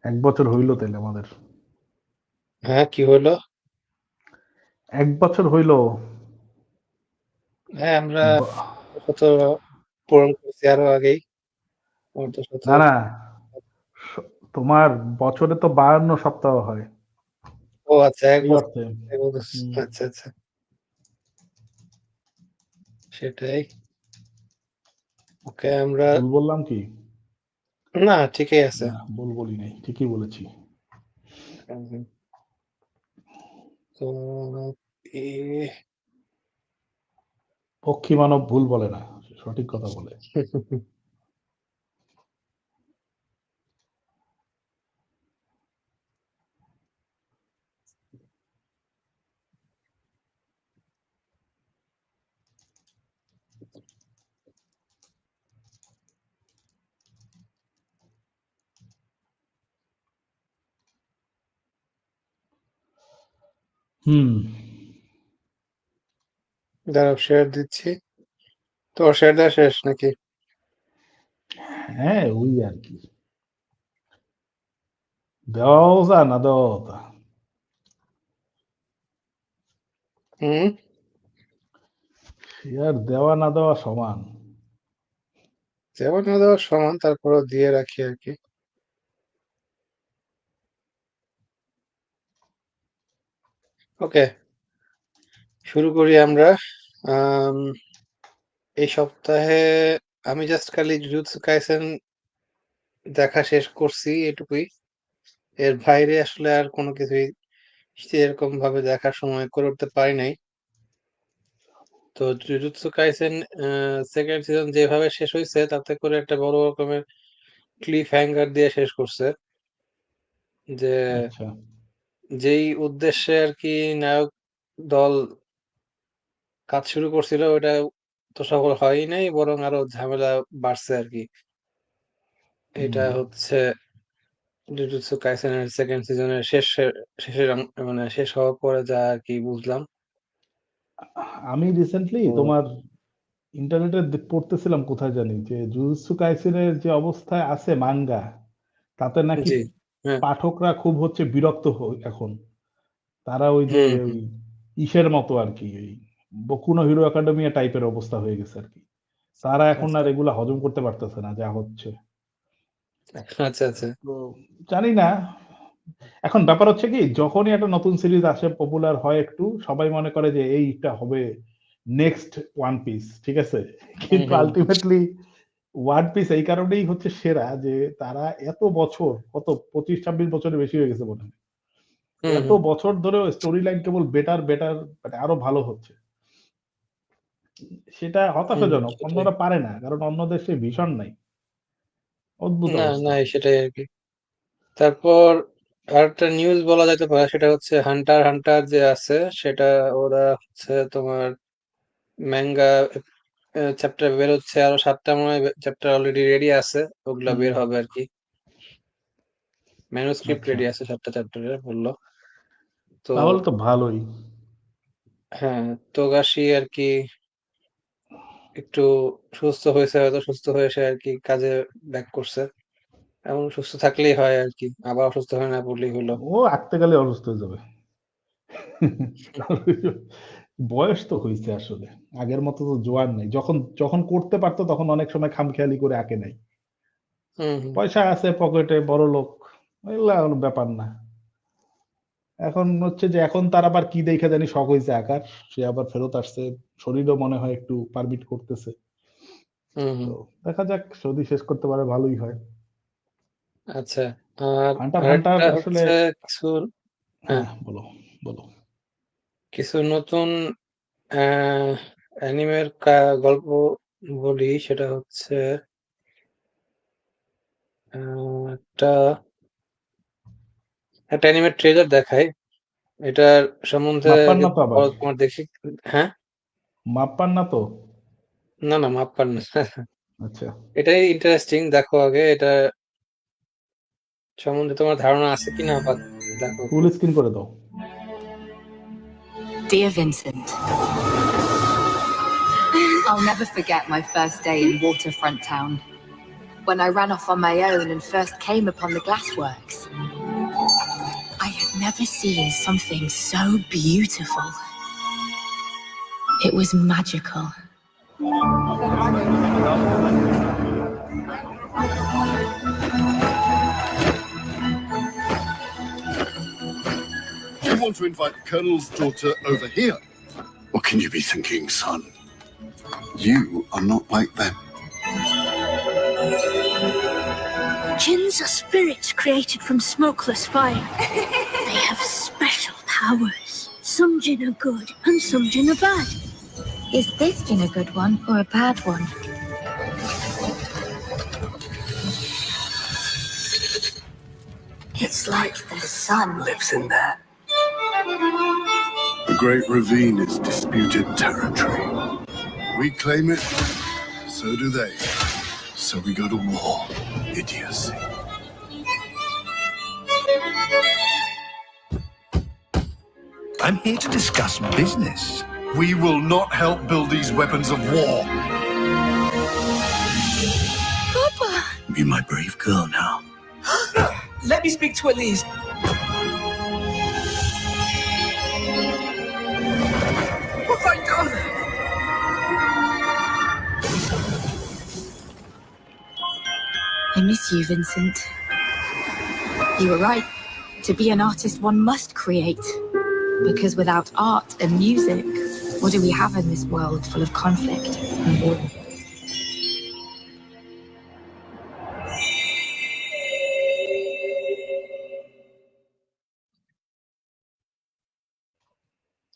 এক বছর হইল তাইলে আমাদের। হ্যাঁ, কি হলো? এক বছর হইল। হ্যাঁ, আমরা বা- শত পূরণ করছি আরো আগেই। আমার তো শত। না না, তোমার বছরে তো 52 সপ্তাহ হয়, ও আচ্ছা, এক এই বছর। অর্থে। এক বছর। হুম, আচ্ছা আচ্ছা, সেটাই। ওকে, আমরা। ভুল বললাম কি? না, ঠিকই আছে। না, ভুল বলি নাই, ঠিকই বলেছি। হুম, তো এ পক্ষী মানব ভুল বলে না, সে সঠিক কথা বলে। হুম। দাঁড়াও, শেয়ার দিচ্ছি। তোমার শেয়ার দেওয়া শেষ নাকি? হ্যাঁ, ওই আর কি, দেওয়াও যা না দেওয়াও তা। হুম। সে আর দেওয়া না দেওয়া সমান। দেওয়া না দেওয়া সমান, তারপরও দিয়ে রাখি আর কি। ওকে, শুরু করি আমরা। আম, এই সপ্তাহে আমি জাস্ট খালি জুজুৎসু কাইসেন দেখা শেষ করছি, এটুকুই। এর বাইরে আসলে আর কোনো কিছুই সেরকম ভাবে দেখার সময় করে উঠতে পারি নাই। তো জুজুৎসু কাইসেন সেকেন্ড সিজন যেভাবে শেষ হয়েছে, তাতে করে একটা বড় রকমের ক্লিফ হ্যাঙ্গার দিয়ে শেষ করছে। যে আচ্ছা। যেই উদ্দেশ্যে আর কি নায়ক দল কাজ শুরু করছিল, ওটা তো সফল হয়ই নাই, বরং আরো ঝামেলা বাড়ছে আর কি। এটা হুম। হচ্ছে জুজুৎসু কাইসেনের সেকেন্ড সিজনের শেষের মানে শেষ হওয়ার পরে যা আর কি বুঝলাম। আমি রিসেন্টলি তো তোমার ইন্টারনেটে পড়তেছিলাম কোথায় জানি যে জুজুৎসু কাইসেনের যে অবস্থায় আছে মাঙ্গা, তাতে নাকি জি। হ্যাঁ। পাঠকরা খুব হচ্ছে বিরক্ত এখন। তারা ওই যে হুম ওই হুম। ইসের মতো আর কি, ওই বকু নো হিরো একাডেমিয়া টাইপের অবস্থা হয়ে গেছে আর কি। তারা এখন আর আচ্ছা এগুলা হজম করতে পারতেছে না যা হচ্ছে। আচ্ছা আচ্ছা। তো জানি না, এখন ব্যাপার হচ্ছে কি, যখনই একটা নতুন সিরিজ আসে পপুলার হয় একটু, সবাই মনে করে যে এইটা হবে নেক্সট ওয়ান পিস, ঠিক আছে? হুম কিন্তু হুম আলটিমেটলি ওয়ান পিস এই কারণেই হচ্ছে সেরা যে তারা এত বছর, কত 25-26 বছরের বেশি হয়ে গেছে মনে হয়, হুম এত হুম। বছর ধরে স্টোরি লাইন কেবল বেটার বেটার, মানে আরো ভালো হচ্ছে। সেটা হুম, হতাশাজনক, সেটাই। অন্যরা পারে না কারণ অন্যদের সেই ভীষণ নাই। অদ্ভুত না অবস্থা। না, সেটাই আর কি। তারপর আরেকটা নিউজ বলা যেতে পারে, সেটা হচ্ছে হান্টার হান্টার যে আছে, সেটা ওরা হচ্ছে তোমার ম্যাঙ্গা চ্যাপ্টার বের হচ্ছে, আরো 7টা মনে হয় চ্যাপ্টার অলরেডি রেডি আছে। ওগুলা হুম। বের হবে আর কি। ম্যানুস্ক্রিপ্ট আচ্ছা, রেডি আছে 7টা চ্যাপ্টারের বললো। তো তাহলে তো ভালোই। হ্যাঁ, তোগাশি আর কি একটু সুস্থ হয়েছে, হয়তো সুস্থ হয়ে সে আর কি কাজে ব্যাক করছে। এমন সুস্থ থাকলেই হয় আর কি, আবার অসুস্থ হয়ে না পড়লেই হলো। ও আঁকতে গেলে অসুস্থ হয়ে যাবে। বয়স তো হয়েছে আসলে, আগের মতো তো জোয়ান নাই। যখন যখন করতে পারতো তখন অনেক সময় খামখেয়ালি করে আঁকে নাই। হুম হুম। পয়সা আছে পকেটে, বড় লোক, এগুলা কোনো ব্যাপার না। এখন হচ্ছে যে এখন তার আবার কি দেখে জানি শখ হয়েছে আঁকার, সে আবার ফেরত আসছে, শরীরও মনে হয় একটু পারমিট করতেছে। হুম তো হুম। দেখা যাক, যদি শেষ করতে পারে ভালোই হয়। আচ্ছা। আর হান্টার হান্টার আরেকটা আসলে, হচ্ছে কিছু। হ্যাঁ, হ্যাঁ বলো, বলো। কিছু নতুন অ্যানিমের গল্প বলি, সেটা হচ্ছে একটা একটা অ্যানিমের ট্রেলার দেখায়। এটার সম্বন্ধে মাপ্পান আগে না তো আবার, বলো, তোমার দেখি। হ্যাঁ। মাপ্পান না তো। না না, মাপ পান না। আচ্ছা, এটাই ইন্টারেস্টিং, দেখো আগে এটা সম্বন্ধে তোমার ধারণা আছে কিনা, বা দেখো ফুল একটু। স্ক্রিন করে দাও। Dear Vincent, I'll never forget my first day in Waterfront Town. When I ran off on my own and first came upon the glassworks, never seen something so beautiful. It was magical. You want to invite the Colonel's daughter over here? What can you be thinking, son? You are not like them. Jinns are spirits created from smokeless fire. They have special powers. Some Jinn are good and some Jinn are bad. Is this Jinn a good one or a bad one? It's like the sun lives in there. The Great Ravine is disputed territory. We claim it, so do they. So we go to war. Idiocy. I'm here to discuss business. We will not help build these weapons of war. Papa! Be my brave girl now. Let me speak to Elise. What have I done? I miss you, Vincent. You were right. To be an artist, one must create. Because without art and music, what do we have in this world full of conflict and war?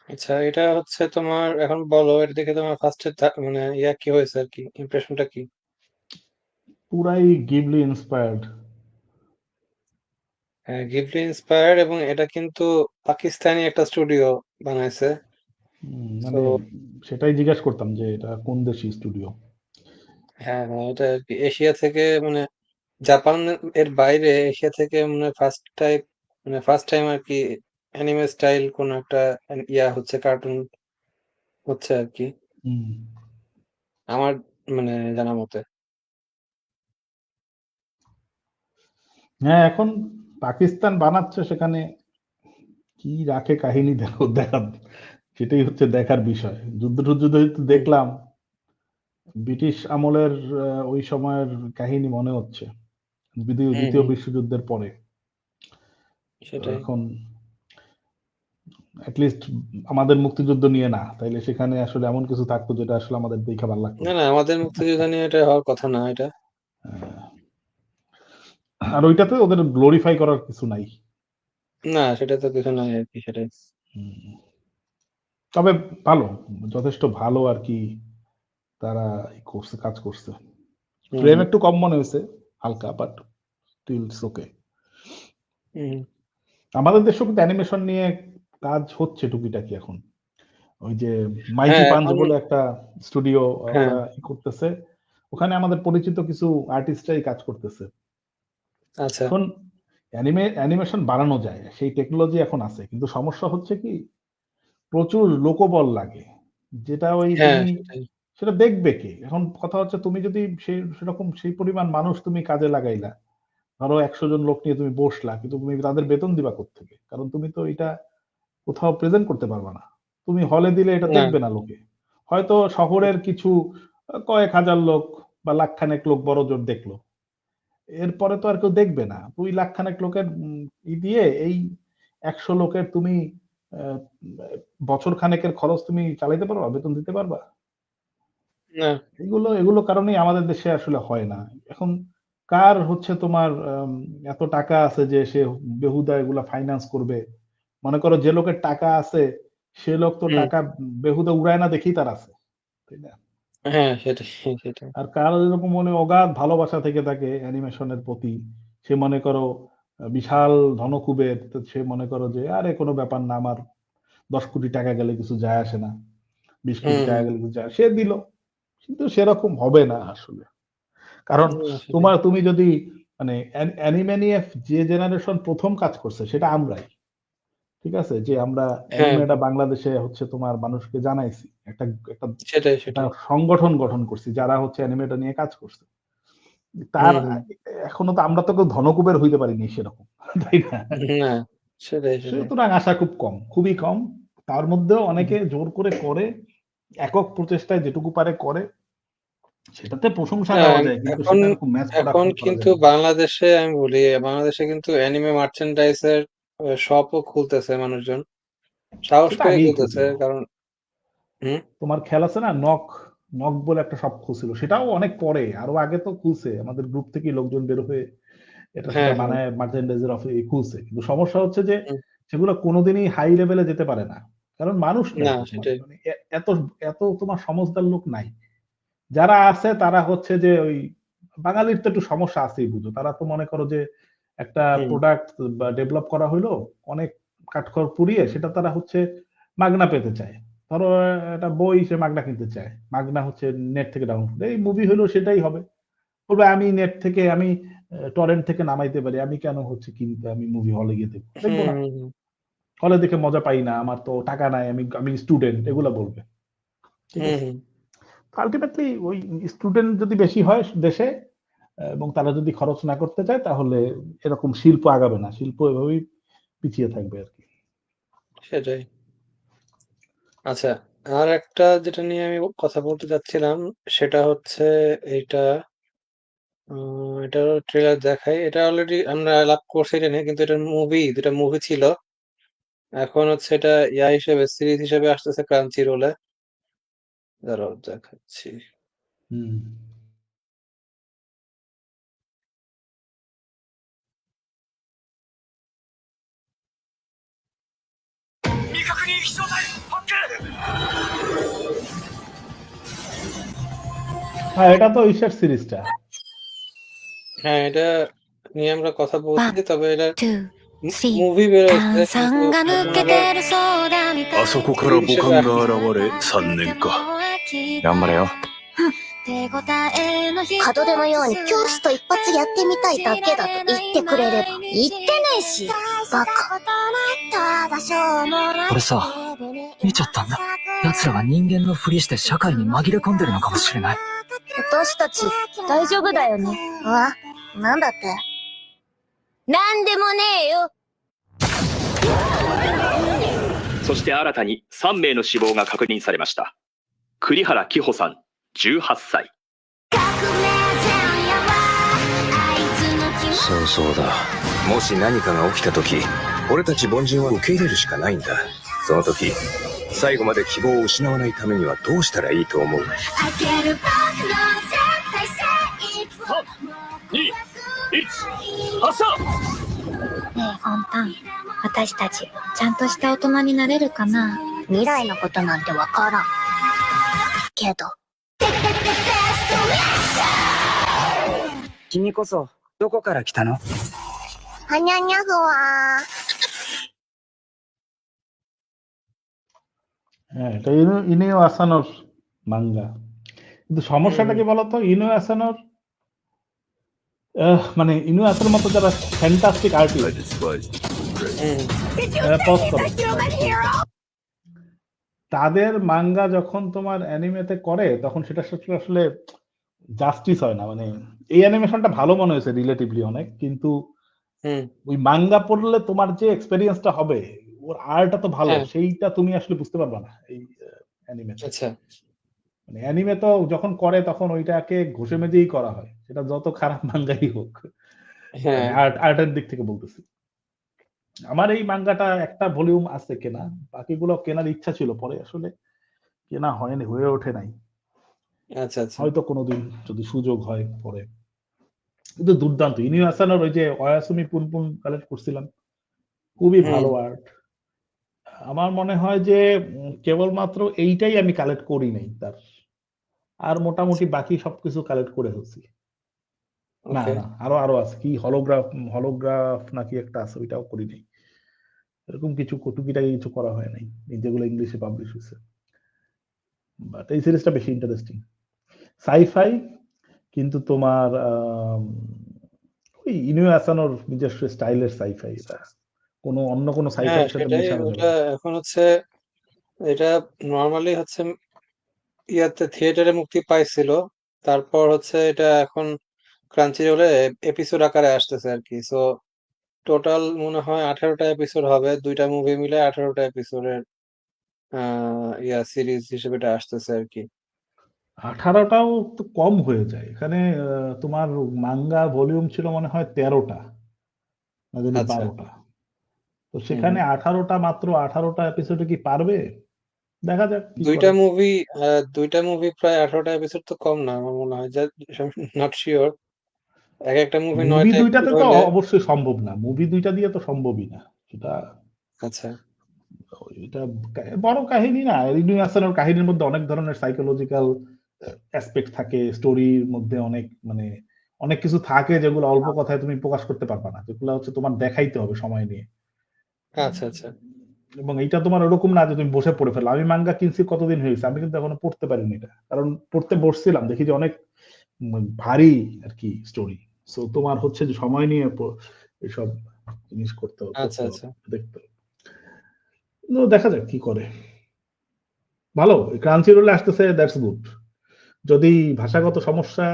আচ্ছা, এটা হচ্ছে তোমার এখন বলো, এটা দেখে তোমার ফার্স্টে মানে কি হয়েছে আর কি, ইমপ্রেশনটা কি? পুরাই গিবলি ইন্সপায়ার্ড। হ্যাঁ, গিবলি ইন্সপায়ার্ড, এবং এটা কিন্তু পাকিস্তানি একটা স্টুডিও বানাইছে। মানে সেটাই জিজ্ঞাসা করতাম যে এটা কোন দেশি স্টুডিও। হ্যাঁ, এটা আর কি এশিয়া থেকে, মানে জাপান এর বাইরে এশিয়া থেকে ফার্স্ট টাইম আর কি অ্যানিমে স্টাইল কোন একটা হচ্ছে, কার্টুন হচ্ছে আর কি, আমার মানে জানা মতে। হ্যাঁ, এখন পাকিস্তান বানাচ্ছে, সেখানে কি রাখে কাহিনী দেখা, সেটাই হচ্ছে দেখার বিষয়। যুদ্ধ দেখলাম, ব্রিটিশ আমলের ওই সময়ের কাহিনী মনে হচ্ছে, দ্বিতীয় বিশ্বযুদ্ধের পরে। এখন অ্যাটলিস্ট আমাদের মুক্তিযুদ্ধ নিয়ে না, তাইলে সেখানে আসলে এমন কিছু থাকতো যেটা আসলে আমাদের দেখে ভালো লাগতো। না, আমাদের মুক্তিযুদ্ধ নিয়ে এটা হওয়ার কথা না এটা। আর ওইটাতে ওদের গ্লোরিফাই করার কিছু নাই। না, সেটা তো কিছু নাই আর কি, সেটাই। তবে ভালো, যথেষ্ট ভালো আর কি, তারা কাজ করছে। ফ্রেম একটু কম মনে হয়েছে, হালকা, বাট স্টিল ইটস ওকে। আমাদের দেশেও কিন্তু অ্যানিমেশন নিয়ে কাজ হচ্ছে টুকিটাকি এখন। ওই যে মাইটি পাঞ্চ বলে একটা স্টুডিও করতেছে, ওখানে আমাদের পরিচিত কিছু আর্টিস্টরাই কাজ করতেছে। আচ্ছা, এখন অ্যানিমেশন বানানো যায়, সেই টেকনোলজি এখন আছে, কিন্তু সমস্যা হচ্ছে কি প্রচুর লোকবল লাগে, যেটা ওই সেটা দেখবে কে? এখন কথা হচ্ছে তুমি যদি সেরকম সেই পরিমাণ মানুষ তুমি কাজে লাগাইলা, ধরো 100 জন লোক নিয়ে তুমি বসলা, কিন্তু তুমি তাদের বেতন দিবা কোত্থেকে? কারণ তুমি তো এটা কোথাও প্রেজেন্ট করতে পারবা না। তুমি হলে দিলে এটা দেখবে না লোকে। হয়তো শহরের কিছু কয়েক হাজার লোক বা লাখখানেক লোক বড় জোর দেখলো, এরপরে তো আর কেউ দেখবে না। 2 লাখখানেক লোকের দিয়ে এই 100 লোকের তুমি বছর খানেকের খরচ তুমি চালাইতে পারবা, বেতন দিতে পারবা? এগুলো কারণেই আমাদের দেশে আসলে হয় না। এখন কার হচ্ছে তোমার এত টাকা আছে যে সে বেহুদা এগুলা ফাইন্যান্স করবে? মনে করো যে লোকের টাকা আছে সে লোক তো টাকা বেহুদা উড়ায় না দেখেই তার আছে, তাই না? আর কার এরকম মনে অগাধ ভালোবাসা থেকে থাকে অ্যানিমেশনের প্রতি, সে মনে করো বিশাল ধনকুবের, সে মনে করো যে আরে কোনো ব্যাপার না, আমার 10 কোটি টাকা গেলে কিছু যায় আসে না, 20 কোটি টাকা গেলে কিছু যায়, সে দিল। কিন্তু সেরকম হবে না আসলে, কারণ তুমি যদি মানে অ্যানিমে নিয়ে যে জেনারেশন প্রথম কাজ করছে সেটা আমরাই, ঠিক আছে, যে আমরা অ্যানিমেটা বাংলাদেশে হচ্ছে তোমার মানুষকে জানাইছি, একটা সংগঠন গঠন করছি যারা হচ্ছে অ্যানিমেটা নিয়ে কাজ করছে। তার এখনো তো আমরা তো কেউ ধনকুবের হইতে পারিনি সেরকম, তাই না? সেটাই, সেটাই। সুতরাং আশা খুব কম, খুবই কম। তার মধ্যেও হুম, অনেকে জোর করে, একক প্রচেষ্টায় যেটুকু পারে করে। সেটাতে প্রশংসা না গাওয়া যায়। কিন্তু এখন সেটা এরকম ম্যাস এখন প্রোডাকশন করা কিন্তু যায় না। বাংলাদেশে আমি বলি, বাংলাদেশে কিন্তু অ্যানিমে মার্চেন্ডাইজ এর শপও খুলতেছে মানুষজন। সাহস সেটা করে আগেই খুলতেছে খুলছিল। কারণ হুম, তোমার খেয়াল আছে না? নক বলে একটা শপ খুলছিল। সেটাও অনেক পরে। আরো আগে তো খুলছে। আমাদের গ্রুপ থেকেই লোকজন বের হয়ে এটা সেটা হ্যাঁ, হ্যাঁ। বানায় মার্চেন্ডাইজের খুলছে। কিন্তু সমস্যা হচ্ছে যে হুম, সেগুলো কোনোদিনই হাই লেভেলে যেতে পারে না। কারণ মানুষ নাই না তো তোমার। সেটাই। মানে এত এত তোমার সমজদার লোক নাই। যারা আছে তারা হচ্ছে যে ওই বাঙালির তো একটু সমস্যা আছেই বুঝো। তারা তো মনে করো যে একটা হুম, প্রোডাক্ট বা ডেভেলপ করা হইলো, অনেক কাঠখড় পুড়িয়ে সেটা তারা হচ্ছে মাগনা পেতে চায়। ধরো একটা বই সে মাগনা কিনতে চায়। মাগনা হচ্ছে নেট থেকে ডাউনলোড করে। এই মুভি হইলো সেটাই হবে। বলবে আমি নেট থেকে আমি টরেন্ট থেকে নামাইতে পারি। আমি কেন হচ্ছে কিনতে আমি মুভি হলে গিয়ে দেখব? দেখব হুম, না। হুম, হুম, হলে দেখে মজা পাই না। আমার তো টাকা নাই। আমি স্টুডেন্ট এগুলা বলবে। ঠিক হুম, আছে? হুম, আল্টিমেটলি ওই স্টুডেন্ট যদি বেশি হয় দেশে এবং তারা যদি খরচ না করতে চায় তাহলে এরকম শিল্প আগাবে না। শিল্প এভাবেই পিছিয়ে থাকবে আরকি। সেটাই। আচ্ছা, আর একটা যেটা নিয়ে আমি কথা বলতে চাচ্ছিলাম সেটা হচ্ছে এইটা এটারও ট্রেলার দেখাই। এটা অলরেডি আমরা আলাপ করছি এটা নিয়ে, কিন্তু এটার দুটা মুভি ছিল। এখন হচ্ছে এটা হিসেবে সিরিজ হিসেবে আসতেছে ক্রাঞ্চি রোলে। দাঁড়াও দেখাচ্ছি। হুম। হ্যাঁ, এটা তো ইসের সিরিজটা। হ্যাঁ, এটা নিয়ে আমরা কথা বলছি, তবে এটা 2, 3মুভি বের হয়েছে, 炭 কিন্তু 酸が抜 এখন け আবার てるそうだみたいあそこから সিরিজ 母 হিসেবে 艦が আসতেছে। 現れ3年か。頑張れよ。手応えの一つ門出のように教師と一発やってみたいだけだと言ってくれれば。言ってねえし、バカ。俺さ、見ちゃったんだ。奴らが人間のふりして社会に紛れ込んでるのかもしれない。私たち、大丈夫だよね。あ、なんだって。なんでもねえよ。そして新たに3名の死亡が確認されました。栗原希穂さん、18歳。そうそうだ。もし何かが起きた時、俺たち凡人は受け入れるしかないんだ。その時、最後まで希望を失わないためにはどうしたらいいと思う？ 3、2、1、発射。ねえ、フォンタン。私たち、ちゃんとした大人になれるかな？未来のことなんてわからん。けど。君こそ、どこから来たの？はにゃにゃふわহ্যাঁ, এটা ইনিও আসানোর মাঙ্গা। কিন্তু সমস্যাটা কি বলতো? ইনুয়ে আসানোর মানে ইনুয়ে আসানোর মতো যারা ফ্যান্টাস্টিক আর্টিস্ট পজ করো। তাদের মাঙ্গা যখন তোমার অ্যানিমেতে করে তখন সেটা আসলে জাস্টিস হয় না। মানে এই অ্যানিমেশনটা ভালো মনে হয়েছে রিলেটিভলি অনেক। কিন্তু হুম, ওই মাঙ্গা পড়লে তোমার যে এক্সপেরিয়েন্সটা হবে, ওর আর্টটা তো ভালো। হ্যাঁ, সেইটা তুমি আসলে বুঝতে পারবা না এই অ্যানিমেতে। আচ্ছা। মানে অ্যানিমে তো যখন করে তখন ওইটাকে ঘষে মেজেই করা হয়। সেটা যত খারাপ মাঙ্গাই হোক। হ্যাঁ, মানে আর্টের দিক থেকে বলতেছি। আমার এই মাঙ্গাটা একটা ভলিউম আছে কেনা। বাকিগুলো কেনার ইচ্ছা ছিল। পরে আসলে কেনা হয়নি, হয়ে ওঠে নাই। আচ্ছা, আচ্ছা। হয়তো কোনোদিন যদি সুযোগ হয় পরে। কিন্তু দুর্দান্ত। ইনিও আসানোর ওই যে অয়াসুমি পুনপুন কালেক্ট করছিলাম। খুবই হুম, ভালো আর্ট। আমার মনে হয় যে কেবলমাত্র এইটাই আমি কালেক্ট করি নাই তার। আর মোটামুটি বাকি সবকিছু কালেক্ট করে ফেলছি। না, ওকে। না, আরো আছে। কি হলোগ্রাফ নাকি একটা আছে ওইটাও করি নাই। এরকম কিছু টুকিটাকি কিছু করা হয় নাই। যেগুলো ইংলিশে পাবলিশ হইছে। বাট এই সিরিজটা বেশি ইন্টারেস্টিং। সাই-ফাই কিন্তু তোমার ওই ইনুয়ে আসানোর নিজস্ব স্টাইলের সাই-ফাই এটা। অন্য কোনো হ্যাঁ, সাই-ফাইয়ের সাথে সেটাই। মেশানো যাবে ওটা না। এখন হচ্ছে এটা নরমালি হচ্ছে ইয়াতে থিয়েটারে মুক্তি পাইছিল। তারপর হচ্ছে এটা এখন ক্রাঞ্চি রোলে এপিসোড আকারে আসতেছে আরকি। সো টোটাল মনে হয় 18টা এপিসোড হবে, 2টা মুভি মিলে 18টা এপিসোডের সিরিজ হিসেবে এটা আসতেছে আর কি। 18টাও তো কম হয়ে যায় এখানে। তোমার মাঙ্গা ভলিউম ছিল মনে হয় 13টা না জানি আচ্ছা 12টা। তো হুম সেখানে হুম 18টা, মাত্র 18টা এপিসোডে কি পারবে? দেখা যাক কি দুইটা করে। মুভি দুইটা মুভি প্রায় 18টা এপিসোড তো কম না আমার মনে হয়, নট শিওর। এক একটা মুভি মুভি 9টা এপিসোড দুইটাতে তো হইলে অবশ্যই সম্ভব না, মুভি দুইটা দিয়ে তো সম্ভবই না সেটা। আচ্ছা এটা বড় কাহিনী না, ইউনিভার্সাল কাহিনীর মধ্যে অনেক ধরনের সাইকোলজিক্যাল অ্যাসপেক্ট থাকে, স্টোরির মধ্যে অনেক মানে অনেক কিছু থাকে যেগুলো অল্প কথায় তুমি প্রকাশ করতে পারবা না, যেগুলো হচ্ছে তোমার দেখাইতে হবে সময় নিয়ে। আচ্ছা আচ্ছা এবং এইটা তোমার ওরকম না যে তুমি বসে পড়ে ফেলো। আমি মাঙ্গা কিনছি কতদিন হয়েছে, আমি কিন্তু এখনো পড়তে পারিনি এটা, কারণ পড়তে বসছিলাম দেখি যে অনেক ভারী আর কি স্টোরি। সো তোমার হচ্ছে যে সময় নিয়ে এসব জিনিস করতে হবে, আচ্ছা পড়তে হবে, আচ্ছা দেখতে হবে। তো দেখা যাক কি করে। ভালো, ক্রাঞ্চি রোলে আসতেছে, দ্যাটস গুড। যদি ভাষাগত সমস্যা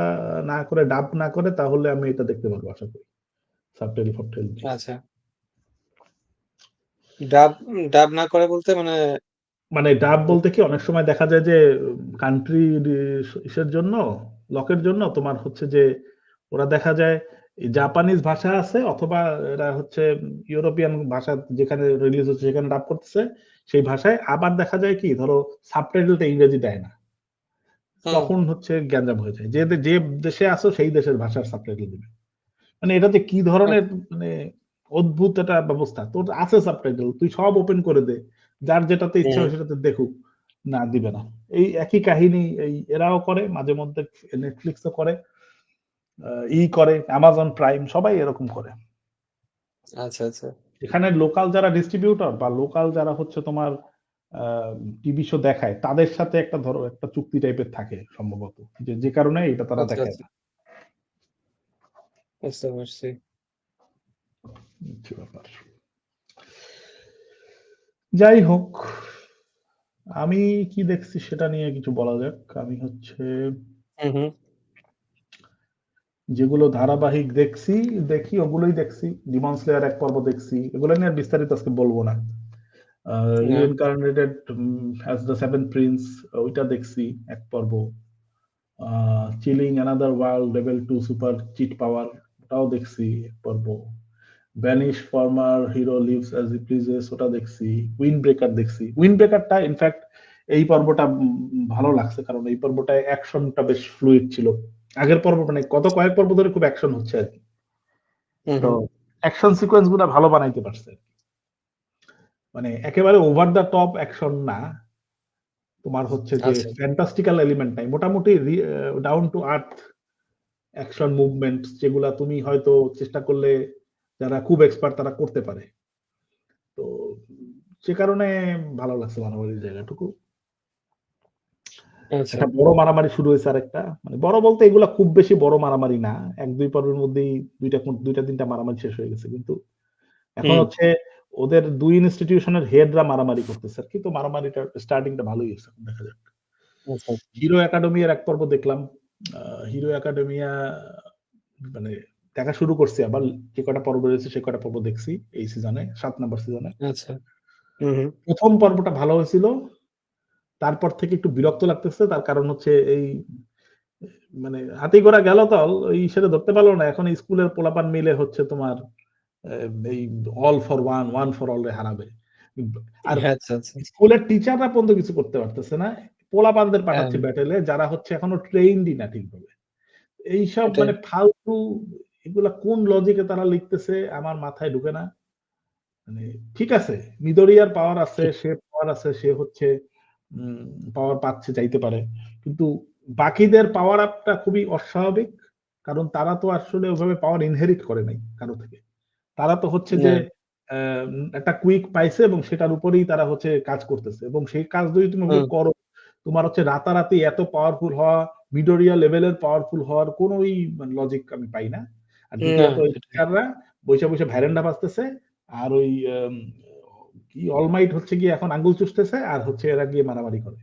না করে, ডাব না করে, তাহলে আমি এটা দেখতে পারবো আশা করি, সাবটাইটেল ফাবটাইটেল দিয়ে। আচ্ছা ডাব ডাব না করে বলতে মানে মানে ডাব বলতে কি, অনেক সময় দেখা যায় যে কান্ট্রি ইসের জন্য, লকের জন্য তোমার হচ্ছে যে ওরা দেখা যায় জাপানিজ ভাষা আছে, অথবা এরা হচ্ছে ইউরোপিয়ান ভাষা যেখানে রিলিজ হচ্ছে সেখানে ডাব করতেছে সেই ভাষায়, আবার দেখা যায় কি ধরো সাবটাইটেলটা ইংরেজি দেয় না, হুম তখন হচ্ছে গ্যাঞ্জাম হয়ে যায়। যে যে দেশে আসো সেই দেশের ভাষার সাবটাইটেল দিবে। মানে এটা যে কি ধরনের মানে অদ্ভুত একটা ব্যবস্থা। তোর আছে সাবটাইটেল, তুই সব ওপেন করে দে, যার যেটাতে ইচ্ছা হুম হয় সেটাতে দেখুক, না দিবে না। এই একই কাহিনী এই এরাও করে মাঝে মধ্যে, নেটফ্লিক্সও করে, করে অ্যামাজন প্রাইম, সবাই এরকম করে। আচ্ছা আচ্ছা এখানে লোকাল যারা ডিস্ট্রিবিউটর বা লোকাল যারা হচ্ছে তোমার টিভি শো দেখায়, তাদের সাথে একটা ধরো একটা চুক্তি টাইপের থাকে সম্ভবত, যে যে কারণে এটা তারা আচ্ছা দেখায় আচ্ছা না। বুঝতে পারছি। হচ্ছে ব্যাপার। যাই হোক, আমি কি দেখছি সেটা নিয়ে কিছু বলা যাক। আমি হচ্ছে হুম হুম যেগুলো ধারাবাহিক দেখি ওগুলোই দেখছি। ডিমন স্লেয়ার এক পর্ব দেখছি, এগুলো নিয়ে আর বিস্তারিত আজকে বলবো না। না reincarnated as the seven prince, ওইটা দেখছি এক পর্ব। Chilling another world level 2 super cheat power, ওটাও দেখছি এক পর্ব। Vanish former hero lives as he pleases, ওটা দেখছি। উইন্ড ব্রেকার দেখছি। উইন্ড ব্রেকারটা ইনফ্যাক্ট এই পর্বটা ভালো লাগছে, কারণ এই পর্বটায় অ্যাকশনটা বেশ ফ্লুইড ছিল। আগের পর্ব মানে কত কয়েক পর্ব ধরে খুব অ্যাকশন হচ্ছে আর কি। হুম তো হুম অ্যাকশন সিকোয়েন্স গুলো ভালো বানাইতে পারছে। মানে একেবারে ওভার দ্য টপ অ্যাকশন না, তোমার হচ্ছে যে আচ্ছা ফ্যান্টাস্টিক্যাল এলিমেন্ট নাই, মোটামুটি down to earth action movement, যেগুলা তুমি হয়তো চেষ্টা করলে যারা খুব এক্সপার্ট তারা করতে পারে। তো সে কারণে ভালো লাগছে মারামারির জায়গাটুকু। আচ্ছা একটা বড় মারামারি শুরু হয়েছে, আর একটা মানে বড় বলতে এগুলা খুব বেশি বড় মারামারি না, এক দুই পর্বের মধ্যেই দুইটা তিনটা মারামারি শেষ হয়ে গেছে। কিন্তু এখন হুম হচ্ছে ওদের দুই ইনস্টিটিউশনের হেডরা মারামারি করতেছে আর কি। তো মারামারিটা স্টার্টিংটা ভালোই হয়েছে, দেখা যাক। আচ্ছা হিরো একাডেমিয়ার এক পর্ব দেখলাম। হিরো একাডেমিয়া মানে দেখা শুরু করছি আবার, যে কটা পর্ব রয়েছে সে কটা পর্ব দেখছি এই সিজনে, 7 নম্বর সিজনে। আচ্ছা হুম হুম প্রথম পর্বটা ভালো হয়েছিল, তারপর থেকে একটু বিরক্ত লাগতেছে। তার কারণ হচ্ছে এই মানে হাতি ঘোড়া গেল তো ওই সেটা ধরতে পারলো না। এখন স্কুলের পোলাপান মিলে হচ্ছে তোমার এই all for one, one for all রে হারাবে। আর আচ্ছা আচ্ছা স্কুলের টিচাররা পর্যন্ত কিছু করতে পারতেছে না, পোলাপানদের হ্যাঁ পাঠাচ্ছে ব্যাটেলে, যারা হচ্ছে এখনো ট্রেইনডই না ঠিকভাবে। এইসব এটাই মানে ফালতু, এগুলা কোন লজিকে তারা লিখতেছে আমার মাথায় ঢুকে না। মানে ঠিক আছে, মিদরিয়ার পাওয়ার আছে, সে পাওয়ার আছে, সে হচ্ছে পাওয়ার পাচ্ছে, চাইতে পারে, কিন্তু বাকিদের পাওয়ার আপটা খুবই অস্বাভাবিক। কারণ তারা তো আসলে ওইভাবে পাওয়ার ইনহেরিট করে নাই কারো থেকে। তারা তো হচ্ছে যে না একটা কুইক পাইছে এবং সেটার উপরেই তারা হচ্ছে কাজ করতেছে, এবং সেই কাজ যদি তুমি ওভাবে হুম করো, তোমার হচ্ছে রাতারাতি এত পাওয়ারফুল হওয়া, মিডোরিয়া লেভেলের পাওয়ারফুল হওয়ার কোনোই লজিক আমি পাই না। আর না দ্বিতীয়ত সেটাই টিচাররা বসে বসে ভ্যারেন্ডা বাজতেছে, আর ওই কি অলমাইট হচ্ছে গিয়ে এখন আঙ্গুল চুষতেছে, আর হচ্ছে এরা গিয়ে মারামারি করে।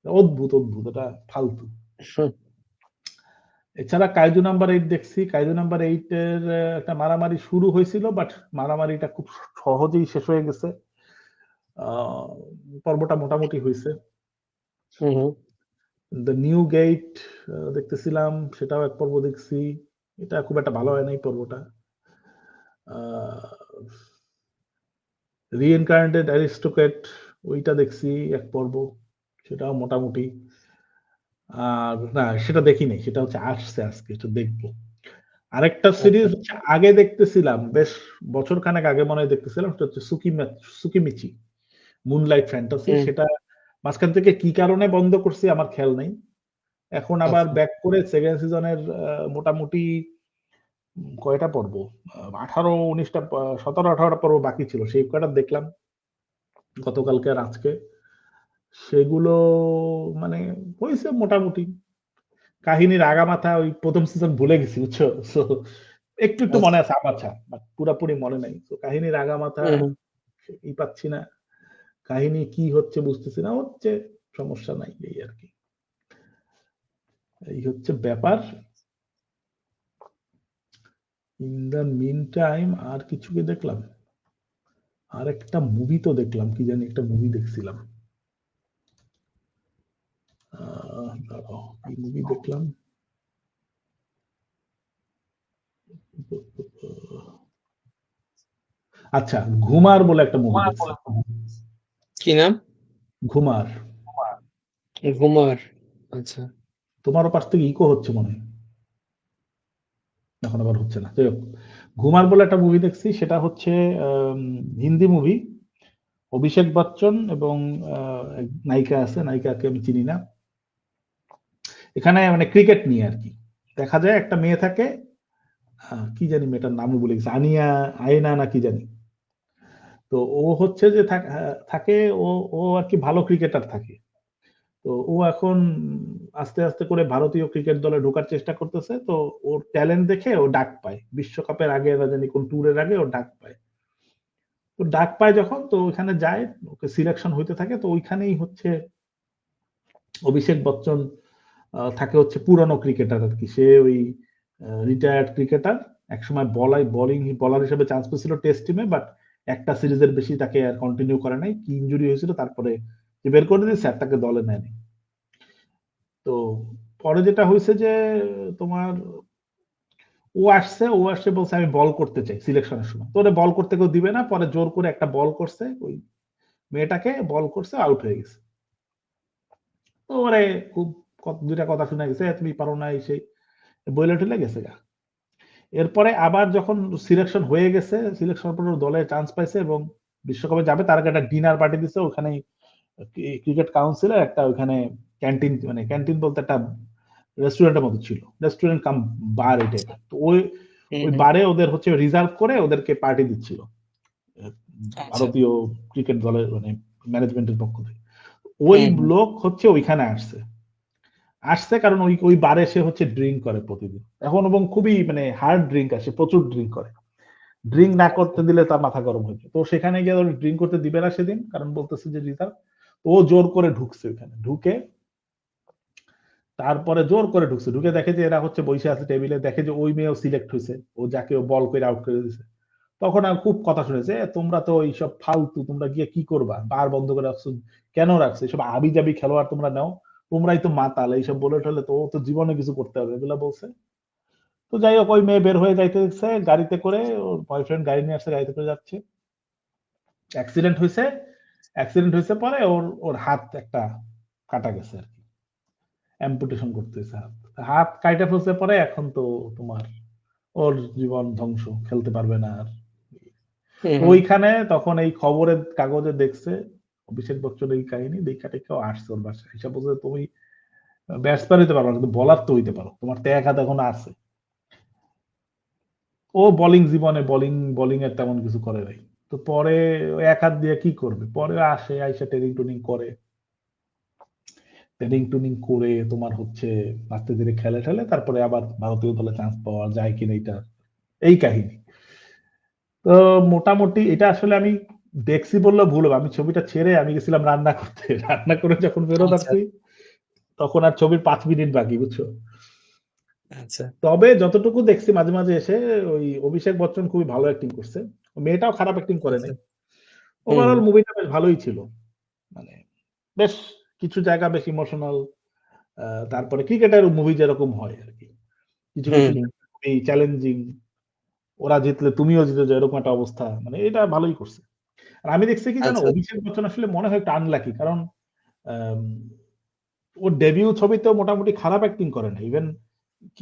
অদ্ভুত অদ্ভুত, এটা ফালতু। হুম, এছাড়া কাইজু নাম্বার 8 দেখছি। কাইজু নাম্বার 8 এর একটা মারামারি শুরু হয়েছিল, বাট মারামারিটা খুব সহজেই শেষ হয়ে গেছে। পর্বটা মোটামুটি হয়েছে। দ্য নিউ গেট দেখতেছিলাম, সেটাও এক পর্ব দেখছি। এটা খুব একটা ভালো হয় নাই পর্বটা। রিইনকার্নেটেড অ্যারিস্টোক্র্যাট ওইটা দেখছি এক পর্ব, সেটাও মোটামুটি। আর না, সেটা দেখি নাই, সেটা হচ্ছে আসছে আজকে, এটা দেখবো। আরেকটা সিরিজ আগে দেখতেছিলাম, বেশ বছর খানেক আগে মনে হয় দেখতেছিলাম, সেটা হচ্ছে সুকিমিচি মুনলাইট ফ্যান্টাসি। সেটা মাঝখান থেকে কি কারণে বন্ধ করছি আমার খেয়াল নাই। এখন আবার ব্যাক করে সেকেন্ড সিজনের মোটামুটি কয়টা পর্ব, 18-19টা 17-18টা পর্ব বাকি ছিল, সেই কয়টা দেখলাম গতকালকে আর আজকে। সেগুলো মানে হয়েছে মোটামুটি। কাহিনীর আগামাথা ওই প্রথম সিজন ভুলে গেছি, বুঝছো? So, একটু একটু মনে আছে আগামাথা, বাট পুরাপুরি মনে নাই। তো কাহিনীর আগামাথা ই পাচ্ছি না, কাহিনী কি হচ্ছে বুঝতেছি না, হচ্ছে সমস্যা নাই, এই আর কি, এই হচ্ছে ব্যাপার। ইন দ্য মিন টাইম আর কিছু কি দেখলাম, আর একটা মুভি তো দেখলাম, কি জানি একটা মুভি দেখছিলাম। এই মুভি দেখলাম, আচ্ছা ঘুমার বলে একটা মুভি দেখছিলাম। কি নাম? ঘুমার। ঘুমার, আচ্ছা। তোমারও পাশ থেকে ইকো হচ্ছে মনে হয়, এখন আবার হচ্ছে না। যাই হোক, ঘুমার বলে একটা মুভি দেখছি, সেটা হচ্ছে হিন্দি মুভি। অভিষেক বচ্চন এবং নায়িকা আছে, নায়িকাকে আমি চিনি না। এখানে মানে ক্রিকেট নিয়ে আর কি, দেখা যায় একটা মেয়ে থাকে, কি জানি মেয়েটার নামও বলে গেছে, আয়না না কি জানি। তো ও হচ্ছে যে থাকে, ও আর কি ভালো ক্রিকেটার থাকে। তো ও এখন আস্তে আস্তে করে ভারতীয় ক্রিকেট দলে ঢোকার চেষ্টা করতেছে। তো ওর ট্যালেন্ট দেখে ও ডাক পায়, বিশ্বকাপের আগে না জানি কোন ট্যুরের আগে ও ডাক পায়। তো ডাক পায় যখন, তো ওইখানে যায়, ওকে সিলেকশন হইতে থাকে। তো ওইখানেই হচ্ছে অভিষেক বচ্চন থাকে হচ্ছে পুরানো ক্রিকেটার আর কি, সে ওই রিটায়ার্ড ক্রিকেটার, একসময় বলার হিসেবে চান্স পেয়েছিল টেস্ট টিমে, বাট একটা সিরিজের বেশি তাকে আর কন্টিনিউ করে নাই, কি ইনজুরি হয়েছিল, তারপরে বের করে দিয়েছে আর তাকে দলে নেয়নি। তো পরে যেটা হয়েছে যে তোমার ও আসছে বলছে আমি বল করতে চাই সিলেকশনের সময়, তো ওরা বল করতে কেউ দিবে না, পরে জোর করে একটা বল করছে, ওই মেয়েটাকে বল করছে, আউট হয়ে গেছে। তো ওরে খুব দুইটা কথা শুনে গেছে, তুমি পারো না, এই সেই বইলে ঠেলে গেছে গা। এরপরে আবার যখন সিলেকশন হয়ে গেছে, সিলেকশন পর দলে চান্স পাইছে এবং বিশ্বকাপে যাবে, তার আগে একটা ডিনার পার্টি দিছে ওখানে, ক্রিকেট কাউন্সিলের একটা ওখানে ক্যান্টিন, মানে ক্যান্টিন বলতে একটা রেস্টুরেন্টের মতো ছিল, রেস্টুরেন্ট কাম বার এই টাইপের। তো ওই বারে ওদের হচ্ছে রিজার্ভ করে ওদেরকে পার্টি দিচ্ছিল ভারতীয় ক্রিকেট দলের মানে ম্যানেজমেন্টের পক্ষ থেকে। ওই লোক হচ্ছে ওইখানে আসছে কারণ ওই বারে সে হচ্ছে ড্রিঙ্ক করে প্রতিদিন এখন, এবং খুবই মানে হার্ড ড্রিঙ্ক আসে, প্রচুর ড্রিঙ্ক করে, ড্রিঙ্ক না করতে দিলে তার মাথা গরম হয়েছে। তো সেখানে গিয়ে ড্রিঙ্ক করতে দিবে না সেদিন, কারণ বলতেছে যে রিজার্ভ। ও জোর করে ঢুকছে ওখানে, তারপরে জোর করে ঢুকে দেখে যে এরা হচ্ছে বসে আছে টেবিলে, দেখে যে ওই মেয়েও সিলেক্ট হয়েছে, ও যাকে ও বল করে আউট করে দিয়েছে। তখন আর খুব কথা শুনেছে, তোমরা তো এইসব ফালতু, তোমরা গিয়ে কি করবা, বার বন্ধ করে রাখছো, কেন রাখছো, এইসব আবি যাবি খেলোয়াড় তোমরা নাও, তোমরাই তো মাতাল, এইসব বলে ঠলে, তো ও তো জীবনে কিছু করতে হবে এগুলা বলছে। তো যাই হোক, ওই মেয়ে বের হয়ে যাইতেছে গাড়িতে করে, ওর বয়ফ্রেন্ড গাড়ি নিয়ে আসছে, গাড়িতে করে যাচ্ছে, অ্যাক্সিডেন্ট হয়েছে, পরে ওর হাত একটা কাটা গেছে আর কি, অ্যাম্পুটেশন করতে হয়েছে, হাত কাটা ফেলছে পরে, এখন তো তোমার ওর জীবন ধ্বংস, খেলতে পারবে না আর। ওইখানে তখন এই খবরের কাগজে দেখছে অভিষেক বচ্চন এই কাহিনী, দেখাটে কেউ আসছে ওর বাসায়, হিসাব বলছে তুমি ব্যাটসম্যান হইতে পারো না, কিন্তু বলার তো হইতে পারো, তোমার তো এক হাত এখন আছে। ও জীবনে বোলিং এর তেমন কিছু করে নাই। তো পরে এক হাত দিয়ে কি করবে, পরে আইসা ট্রেনিং করে তোমার হচ্ছে আস্তে ধীরে খেলে, তারপরে আবার ভারতীয় দলে চান্স পাওয়া যায় কিনা, এটা এই কাহিনী। তো মোটামুটি এটা আসলে আমি দেখছি বললেও ভুল হবে, আমি ছবিটা ছেড়ে আমি গেছিলাম রান্না করতে, রান্না করে যখন বেরোত আসছি তখন আর ছবির 5 মিনিট বাকি, বুঝছো? আচ্ছা। তবে যতটুকু দেখছি মাঝে মাঝে এসে ওই অভিষেক বচ্চন খুবই ভালো অ্যাক্টিং করছে। মেয়েটাও খারাপ অ্যাক্টিং করে আচ্ছা। নাই। হুম, ওভারঅল হুম। মুভিটা বেশ ভালোই ছিল। মানে বেশ কিছু জায়গা বেশ ইমোশনাল। তারপরে ক্রিকেটের মুভি যেরকম হয় আরকি। কিছু, হুম, কিছু হুম। জায়গা খুবই চ্যালেঞ্জিং। ওরা জিতলে তুমিও জিতে যাও এরকম একটা অবস্থা। মানে এটা ভালোই করছে। আর আমি দেখছি কি জানো? আচ্ছা। অভিষেক বচ্চন আসলে মনে হয় একটু আনলাকি। কারণ আম ওর ডেবিউ ছবিতেও মোটামুটি খারাপ অ্যাক্টিং করে না। ইভেন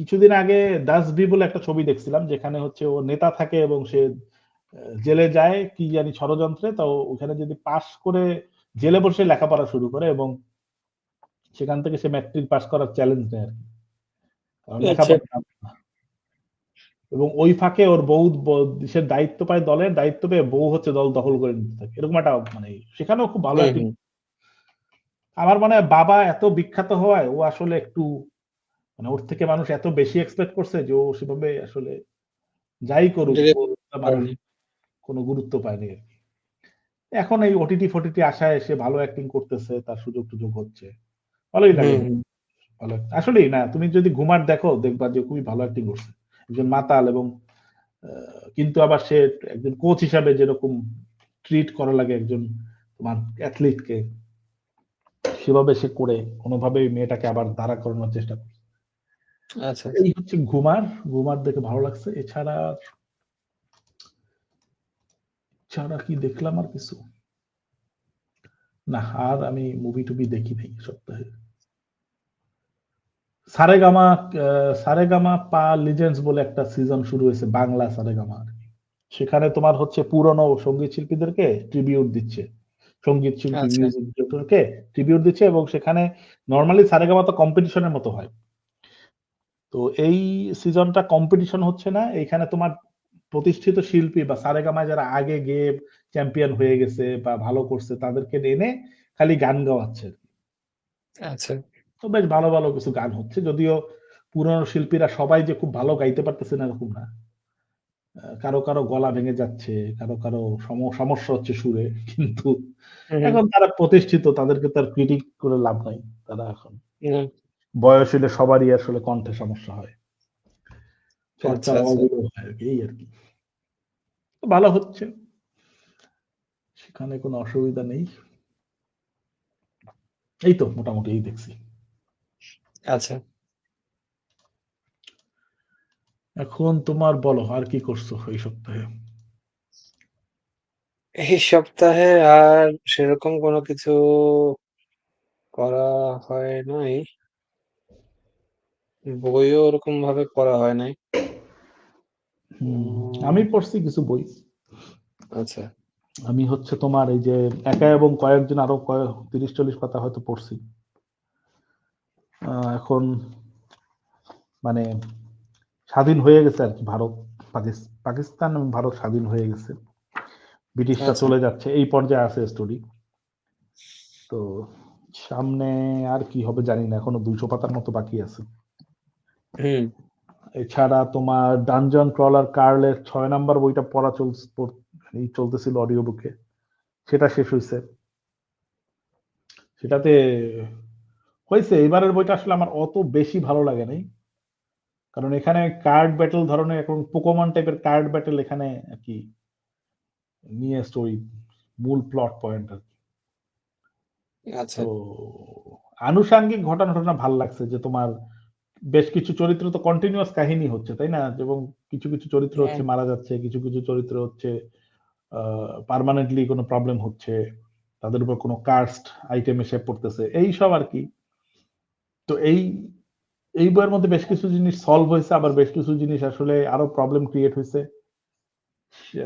কিছুদিন আগে 'দাসবি' বলে একটা ছবি দেখছিলাম যেখানে হচ্ছে ও নেতা থাকে এবং সে জেলে যায় কি জানি ষড়যন্ত্রে। তো ওখানে যদি পাস করে জেলে বসে লেখাপড়া শুরু করে এবং সেখান থেকে সে ম্যাট্রিক পাস করার চ্যালেঞ্জ নেয় আরকি। কারণ আচ্ছা। লেখাপড়া জানে না। এবং ওই ফাঁকে ওর বউ সে দায়িত্ব পায় দলের দায়িত্ব পেয়ে বউ হচ্ছে দল দখল করে নিতে থাকে। এরকম একটা মানে সেখানেও খুব ভালো হুম, অ্যাক্টিং। হুম। আমার মনে হয় বাবা এত বিখ্যাত হওয়ায় ও আসলে একটু মানে ওর থেকে মানুষ এত বেশি এক্সপেক্ট করছে যে ও সেভাবে আসলে যাই করুক ওর মানুষ পারেনি। কোন গুরুত্ব পায়নি আরকি। এখন এই ওটিটি-ফটিটি আসায় সে ভালো অ্যাক্টিং করতেছে, তার সুযোগ-টুযোগ হচ্ছে। ভালোই লাগে। হুম, হুম। ভালো আসলেই না তুমি যদি 'ঘুমার' দেখো দেখবা যে খুবই ভালো অ্যাক্টিং করছে। একজন মাতাল এবং আ কিন্তু আবার সে একজন কোচ হিসাবে যেরকম ট্রিট করা লাগে একজন তোমার অ্যাথলিটকে সেভাবে সে করে কোনভাবেই মেয়েটাকে আবার দাঁড়া করানোর চেষ্টা করছে। আচ্ছা, এই আচ্ছা। হচ্ছে 'ঘুমার', 'ঘুমার' দেখে ভালো লাগছে। এছাড়া কি দেখলাম আর কিছু? না, আর আমি মুভি-টুভি দেখি নাই এই সপ্তাহে। সারেগামা আ সারেগামা পা লিজেন্ডস বলে একটা সিজন শুরু হয়েছে বাংলা সারেগামা আরকি। সেখানে তোমার হচ্ছে পুরনো সঙ্গীত শিল্পীদেরকে ট্রিবিউট দিচ্ছে। সঙ্গীত শিল্পী, আচ্ছা। মিউজিক ডিরেক্টরকে ট্রিবিউট দিচ্ছে এবং সেখানে নরমালি সারেগামা তো কম্পিটিশন এর মতো হয়। তো এই সিজনটা কম্পিটিশন হচ্ছে না। এইখানে তোমার প্রতিষ্ঠিত শিল্পী বা সারেগামায় যারা আগে গেয়ে চ্যাম্পিয়ন হয়ে গেছে বা ভালো করছে তাদেরকে এনে খালি গান গাওয়াচ্ছে। আচ্ছা। তো বেশ ভালো, ভালো কিছু গান হচ্ছে। যদিও পুরনো শিল্পীরা সবাই যে খুব ভালো গাইতে পারতেছে না এরকম না। কারো, কারো গলা ভেঙে যাচ্ছে, কারো, কারো সমস্যা হচ্ছে সুরে। কিন্তু হুম, হুম। এখন তারা প্রতিষ্ঠিত তাদেরকে তো আর ক্রিটিক করে লাভ নাই। তারা এখন হুম। বয়স হইলে সবারই আসলে কণ্ঠে সমস্যা হয়। চর্চা আচ্ছা, আচ্ছা। অবিরল হয় আরকি এই আরকি। তো ভালো হচ্ছে। সেখানে কোনো অসুবিধা নেই। এই তো মোটামুটি এই দেখছি। আচ্ছা। এখন তোমার বলো আর কি করছো এই সপ্তাহে? এই সপ্তাহে আর সেরকম কোনো কিছু করা হয় নাই। বইও ওরকমভাবে পড়া হয় নাই। হুম, উম আমি পড়ছি কিছু বই। আচ্ছা। আমি হচ্ছে তোমার এই যে একা এবং কয়েকজন আরো ৩০-৪০ পাতা হয়তো পড়ছি। এখন মানে স্বাধীন হয়ে গেছে আরকি ভারত, পাকিস্তান এবং ভারত স্বাধীন হয়ে গেছে। ব্রিটিশরা আচ্ছা। চলে যাচ্ছে। এই পর্যায়ে আছে স্টোরি। তো সামনে আর কি হবে জানি না। এখনো ২০০ পাতার মতো বাকি আছে। হুম। এছাড়া তোমার ডানজন ক্রলার কার্লের ৬ নাম্বার বইটা পড়া চলতেছিল অডিও বুকে। সেটা শেষ হইছে। সেটাতে হইছে এবারের বইটা আসলে আমার অত বেশি ভালো লাগে নাই। কারণ এখানে কার্ড ব্যাটল ধরনের এখন পোকোমন টাইপের কার্ড ব্যাটল এখানে আরকি নিয়ে স্টোরি মূল প্লট পয়েন্ট আরকি। আচ্ছা। তো আনুষাঙ্গিক ঘটনা ভাল লাগছে যে তোমার বেশ কিছু চরিত্র তো কন্টিনিউয়াস কাহিনী হচ্ছে, তাই না? এবং কিছু, কিছু চরিত্র হ্যাঁ। হচ্ছে মারা যাচ্ছে, কিছু, কিছু চরিত্র হচ্ছে আ পার্মানেন্টলি কোন প্রবলেম হচ্ছে। তাদের উপর কোন কার্সড আইটেম এসে পড়তেছে। এইসব আরকি। তো এই বইয়ের মধ্যে বেশ কিছু জিনিস সলভ হইছে, আবার বেশ কিছু জিনিস আসলে আরো প্রবলেম ক্রিয়েট হইছে। সে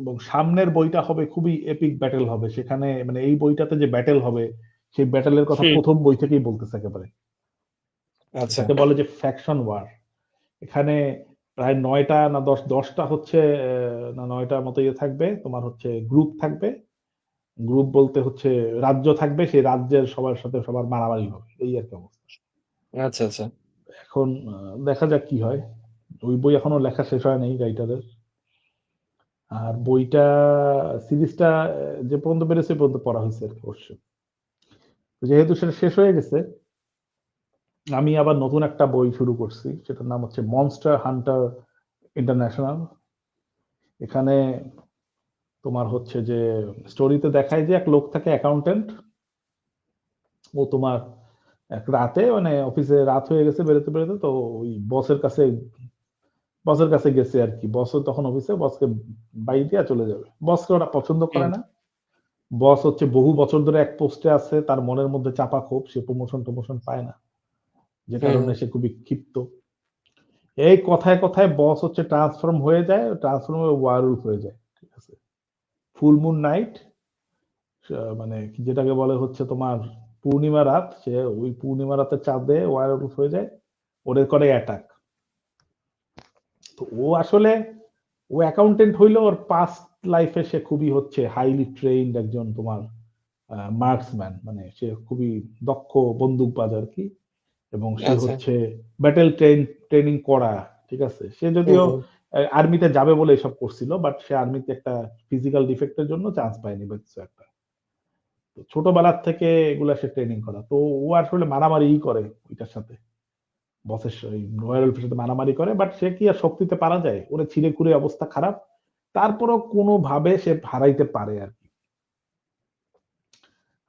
এবং সামনের বইটা হবে খুবই এপিক ব্যাটল হবে। সেখানে মানে এই বইটাতে যে ব্যাটল হবে, সেই ব্যাটলের কথা হুম। ১ম বই থেকেই বলতেছে একেবারে। আচ্ছা। এটাকে বলে যে ফ্যাকশন ওয়ার। এখানে প্রায় ৯ টা না ১০ টা হচ্ছে না ৯ টার মতো ইয়ে থাকবে। তোমার হচ্ছে গ্রুপ থাকবে। গ্রুপ বলতে হচ্ছে রাজ্য থাকবে। সেই রাজ্যের সবার সাথে সবার মারামারি হবে। এই আরকি অবস্থা। আচ্ছা, আচ্ছা। এখন দেখা যাক কি হয়। ওই বই এখনো লেখা শেষ হয় নাই রাইটারের। আর বইটা সিরিজটা যে পর্যন্ত বেরোছে সে পর্যন্ত পড়া হইছে আরকি অবশ্য। যেহেতু সেটা শেষ হয়ে গেছে আমি আবার নতুন একটা বই শুরু করছি, সেটার নাম হচ্ছে মনস্টার হান্টার ইন্টারন্যাশনাল। এখানে তোমার হচ্ছে যে স্টোরিতে দেখায় যে এক লোক থাকে অ্যাকাউন্টেন্ট, ও তোমার এক রাতে মানে অফিসে রাত হয়ে গেছে বেরোতে বেরোতে, তো ওই বসের কাছে গেছে আর কি। বস তখন অফিসে, বসকে বাই দিয়া চলে যাবে। বসকে ওরা পছন্দ করে হুম, না। বস হচ্ছে বহু বছর ধরে এক পোস্টে আছে, তার মনের মধ্যে চাপা ক্ষোভ, সে প্রমোশন পায় না, যে কারণে হুম, সে খুবই ক্ষিপ্ত। এই কথায় কথায় বস হচ্ছে ট্রান্সফর্ম হয়ে যায়, ট্রান্সফর্ম হয়ে ওয়ারউলফ হয়ে যায়। ঠিক আছে, ফুল মুন নাইট, মানে যেটাকে বলে হচ্ছে তোমার পূর্ণিমা রাত, সে ওই পূর্ণিমা রাতের চাঁদে ওয়ারউলফ হয়ে যায়, ওরে করে অ্যাটাক। তো ও অ্যাকাউন্টেন্ট হইলো, ওর পাস্ট লাইফে সে খুবই হচ্ছে হাইলি ট্রেইনড একজন তোমার মার্কসম্যান, মানে সে খুবই দক্ষ বন্দুকবাজ আর কি। এবং সে আচ্ছা, হচ্ছে ব্যাটেল ট্রেনিং করা। ঠিক আছে, সে হুম, যদিও হুম, আর্মিতে যাবে বলে এসব করছিল, বাট সে আর্মিতে একটা ফিজিক্যাল ডিফেক্টের জন্য চান্স পায়নি বা কিছু একটা। তো ছোটবেলার থেকে এগুলা সে ট্রেনিং করা, তো ও আসলে মারামারি করে ওইটার সাথে, বসের রয়্যাল এলফের সাথে মারামারি করে, বাট সে কি আর শক্তিতে পারা যায়, ওরে ছিঁড়ে খুঁড়ে অবস্থা খারাপ, তারপরও কোনোভাবে সে হারাইতে পারে আর কি।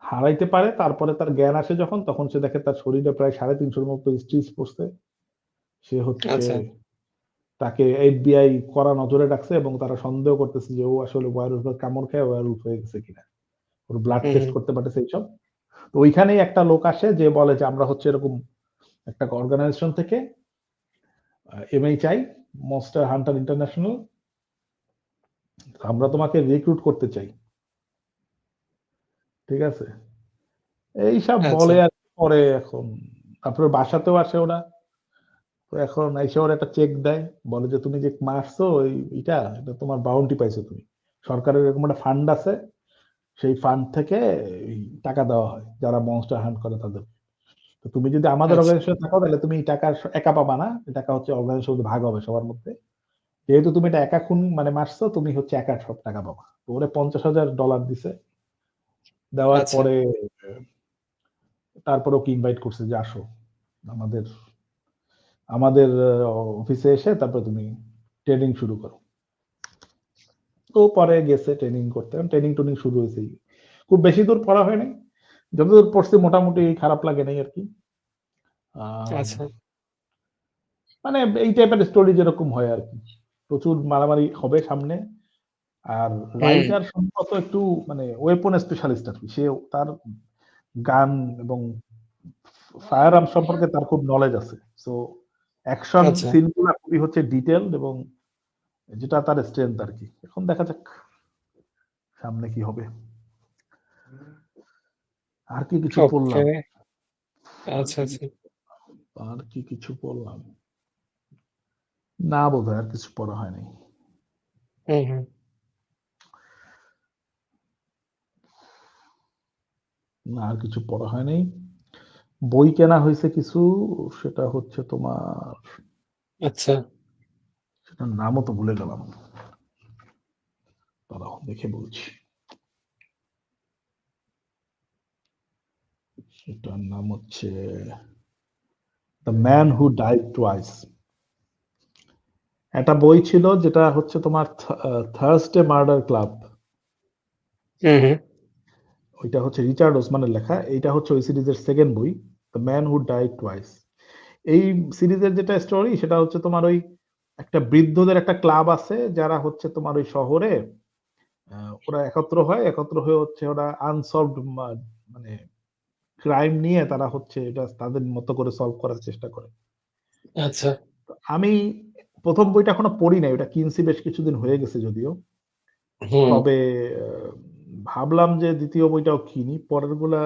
হারাইতে পারে, তারপরে তার জ্ঞান আসে যখন, তখন সে দেখে তার শরীরে প্রায় 350 মতো স্টিচ পড়ছে। সে হচ্ছে, আচ্ছা, তাকে এফবিআই কড়া নজরে রাখছে এবং তারা সন্দেহ করতেছে যে ও আসলে ওয়্যারউলফের কামড় খেয়ে ওয়্যারউলফ হয়ে গেছে কিনা, ওর ব্লাড হুম, টেস্ট হুম, করতে পারতেছে এইসব। তো ওইখানেই একটা লোক আসে যে বলে যে আমরা হচ্ছে এরকম একটা অর্গানাইজেশন থেকে এমএই চাই, মনস্টার হান্টার ইন্টারন্যাশনাল, আমরা তোমাকে রিক্রুট করতে চাই। ঠিক আছে, এইসব আচ্ছা, বলে আর কি করে এখন। তারপরে বাসাতেও আসে ওরা, তো এখন এসে ওরা একটা চেক দেয়, বলে যে তুমি যে মারছো এটা তোমার বাউন্টি পাইছো তুমি, সরকারের এরকম একটা ফান্ড আছে, সেই ফান্ড থেকে এই টাকা দেওয়া হয় যারা মনস্টার হান্ট করে তাদের। তো তুমি যদি আমাদের আচ্ছা, অর্গানাইজেশনে থাকো, তাহলে তুমি এই টাকা একা পাবা না, এই টাকা হচ্ছে অর্গানাইজেশন ভাগ হবে সবার মধ্যে। যেহেতু তুমি এটা একা খুন মানে মারছো, তুমি হচ্ছে একা সব টাকা পাবা। তো ওরে $50,000 দিছে। দেওয়ার আচ্ছা, পরে তারপরে ওকে ইনভাইট করছে যে আসো আমাদের আমাদের অফিসে এসে তারপরে তুমি ট্রেনিং শুরু করো। তো পরে গেছে ট্রেনিং করতে, ট্রেনিং টুনিং শুরু হয়েছে। খুব বেশি দূর পড়া হয় নাই, যতদূর পড়ছি মোটামুটি খারাপ লাগে নাই আর কি। আম, আচ্ছা, মানে এই টাইপের স্টোরি যেরকম হয় আর কি, প্রচুর মারামারি হবে সামনে। আর হুম, রাইটার সম্ভবত একটু মানে ওয়েপন স্পেশালিস্ট আর কি, সে তার গান এবং ফায়ার আর্ম সম্পর্কে তার খুব নলেজ আছে। সো অ্যাকশন আচ্ছা, সিন গুলা খুবই হচ্ছে ডিটেলড, এবং যেটা তার স্ট্রেংথ আর কি। এখন দেখা যাক সামনে কি হবে। আর কি কিছু ওকে, পড়লাম, আর আচ্ছা, কি আচ্ছা, আর কি কিছু পড়লাম, না বোধহয় আর কিছু পড়া হয়নি। হুম, হুম, না, আর কিছু পড়া হয়নি। বই কেনা হয়েছে কিছু, সেটা হচ্ছে তোমার, আচ্ছা, সেটার নামও তো ভুলে গেলাম, দাঁড়াও দেখে বলছি। সেটার নাম হচ্ছে the man who died twice. একটা বই ছিল যেটা হচ্ছে তোমার থার্সডে মার্ডার ক্লাব, হুম, হুম, ওইটা হচ্ছে রিচার্ড ওসমানের লেখা, এইটা হচ্ছে ওই সিরিজের সেকেন্ড বই, the man who died twice. এই সিরিজের যেটা স্টোরি সেটা হচ্ছে তোমার ওই একটা বৃদ্ধদের একটা ক্লাব আছে, যারা হচ্ছে তোমার ওই শহরে ওরা একত্র হয়ে হচ্ছে ওরা আনসলভড মানে ক্রাইম নিয়ে তারা হচ্ছে এটা তাদের মতো করে সলভ করার চেষ্টা করে। আচ্ছা, তো আমি প্রথম বইটা এখনো পড়ি নাই, ওটা কিনছি বেশ কিছুদিন হয়ে গেছে যদিও। হুম, তবে ভাবলাম যে দ্বিতীয় বইটাও কিনি, পরের গুলা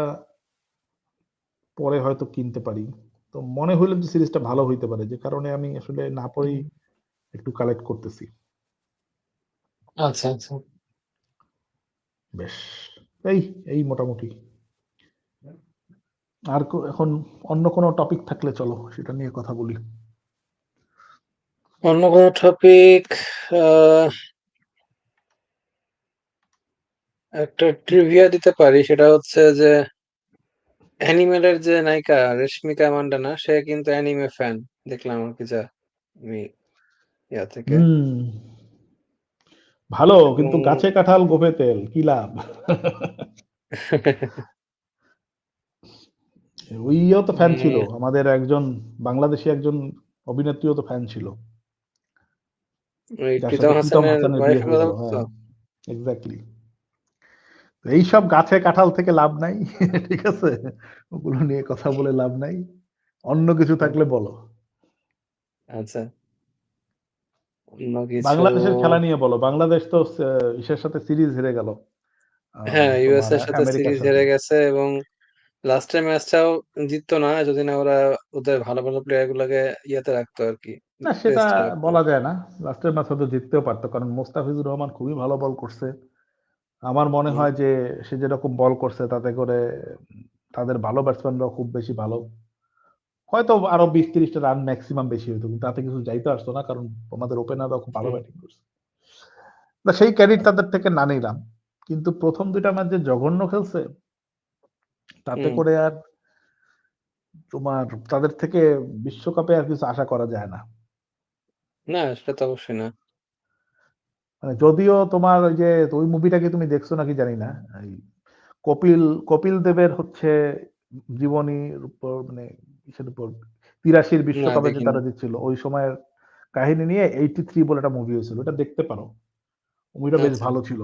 পরে হয়তো কিনতে পারি। তো মনে হইলো যে সিরিজটা ভালো হইতে পারে, যে কারণে আমি আসলে না পড়েই একটু কালেক্ট করতেছি। আচ্ছা, আচ্ছা, বেশ, এই এই মোটামুটি। আর এখন অন্য কোনো টপিক থাকলে চলো সেটা নিয়ে কথা বলি। অন্য কোনো টপিক, আহ একটা ট্রিভিয়া দিতে পারি, সেটা হচ্ছে যে অ্যানিমেটের যে নায়িকা রেশমিকা মান্ডানা সে কিন্তু অ্যানিমে ফ্যান দেখলাম আর কি যা আমি ইয়া থেকে হুম ভালো, এবং কিন্তু গাছে কাঁঠাল গোপে তেল, কি লাভ? ওইও তো ফ্যান ছিল, আমাদের একজন বাংলাদেশী একজন অভিনেত্রীও তো ফ্যান ছিল, ওই যার প্রীতম সাথে প্রীতম হাসানের হাসানের বিয়ে ওয়াইফের হয়ে কথা গেল। বলছো? হ্যাঁ, এক্স্যাক্টলি। এইসব গাছে কাঁঠাল থেকে লাভ নাই। ঠিক আছে, ওগুলো নিয়ে কথা বলে লাভ নাই, অন্য কিছু থাকলে বলো। আচ্ছা, অন্য কিছু। বাংলাদেশের খেলা নিয়ে বলো। বাংলাদেশ তো ইসের সাথে সিরিজ হেরে গেল, হ্যাঁ, ইউএস তোমার এর সাথে আমেরিকার সিরিজ সাথে। হেরে গেছে এবং লাস্টের ম্যাচটাও জিততো না যদি না ওরা ওদের ভালো ভালো প্লেয়ার গুলাকে ইয়াতে রাখতো আর কি, না, সেটা রেস্টে রাখতো। বলা যায় না। লাস্টের ম্যাচ হয়তো জিততেও পারতো, কারণ মোস্তাফিজুর রহমান খুবই ভালো বল করছে। আমার মনে হুম, হয় যে সে যেরকম বল করছে তাতে করে তাদের ভালো ব্যাটসম্যানরাও খুব বেশি ভালো, হয়তো আরো 20-30টা রান ম্যাক্সিমাম বেশি হতো, কিন্তু তাতে কিছু যাইতে আসতো না, কারণ আমাদের ওপেনাররাও খুব ভালো হুম, ব্যাটিং করছে। না, সেই ক্রেডিট তাদের থেকে না নিলাম, কিন্তু প্রথম দুইটা ম্যাচ যে জঘন্য খেলছে, তাতে হুম। করে আর তোমার তাদের থেকে বিশ্বকাপে আর কিছু আশা করা যায় না। না, সেটা তো অবশ্যই না। মানে যদিও তোমার ওই যে ওই মুভিটা কি তুমি দেখছো নাকি জানি না, এই কপিল কপিল দেবের হচ্ছে জীবনীর উপর, মানে ইসের উপর 83 না, বিশ্বকাপে যে দেখিনি। তারা জিতছিল ওই সময়ের কাহিনী নিয়ে 83 বলে একটা মুভি হয়েছিল, ওটা দেখতে পারো, মুভিটা বেশ আচ্ছা। ভালো ছিল।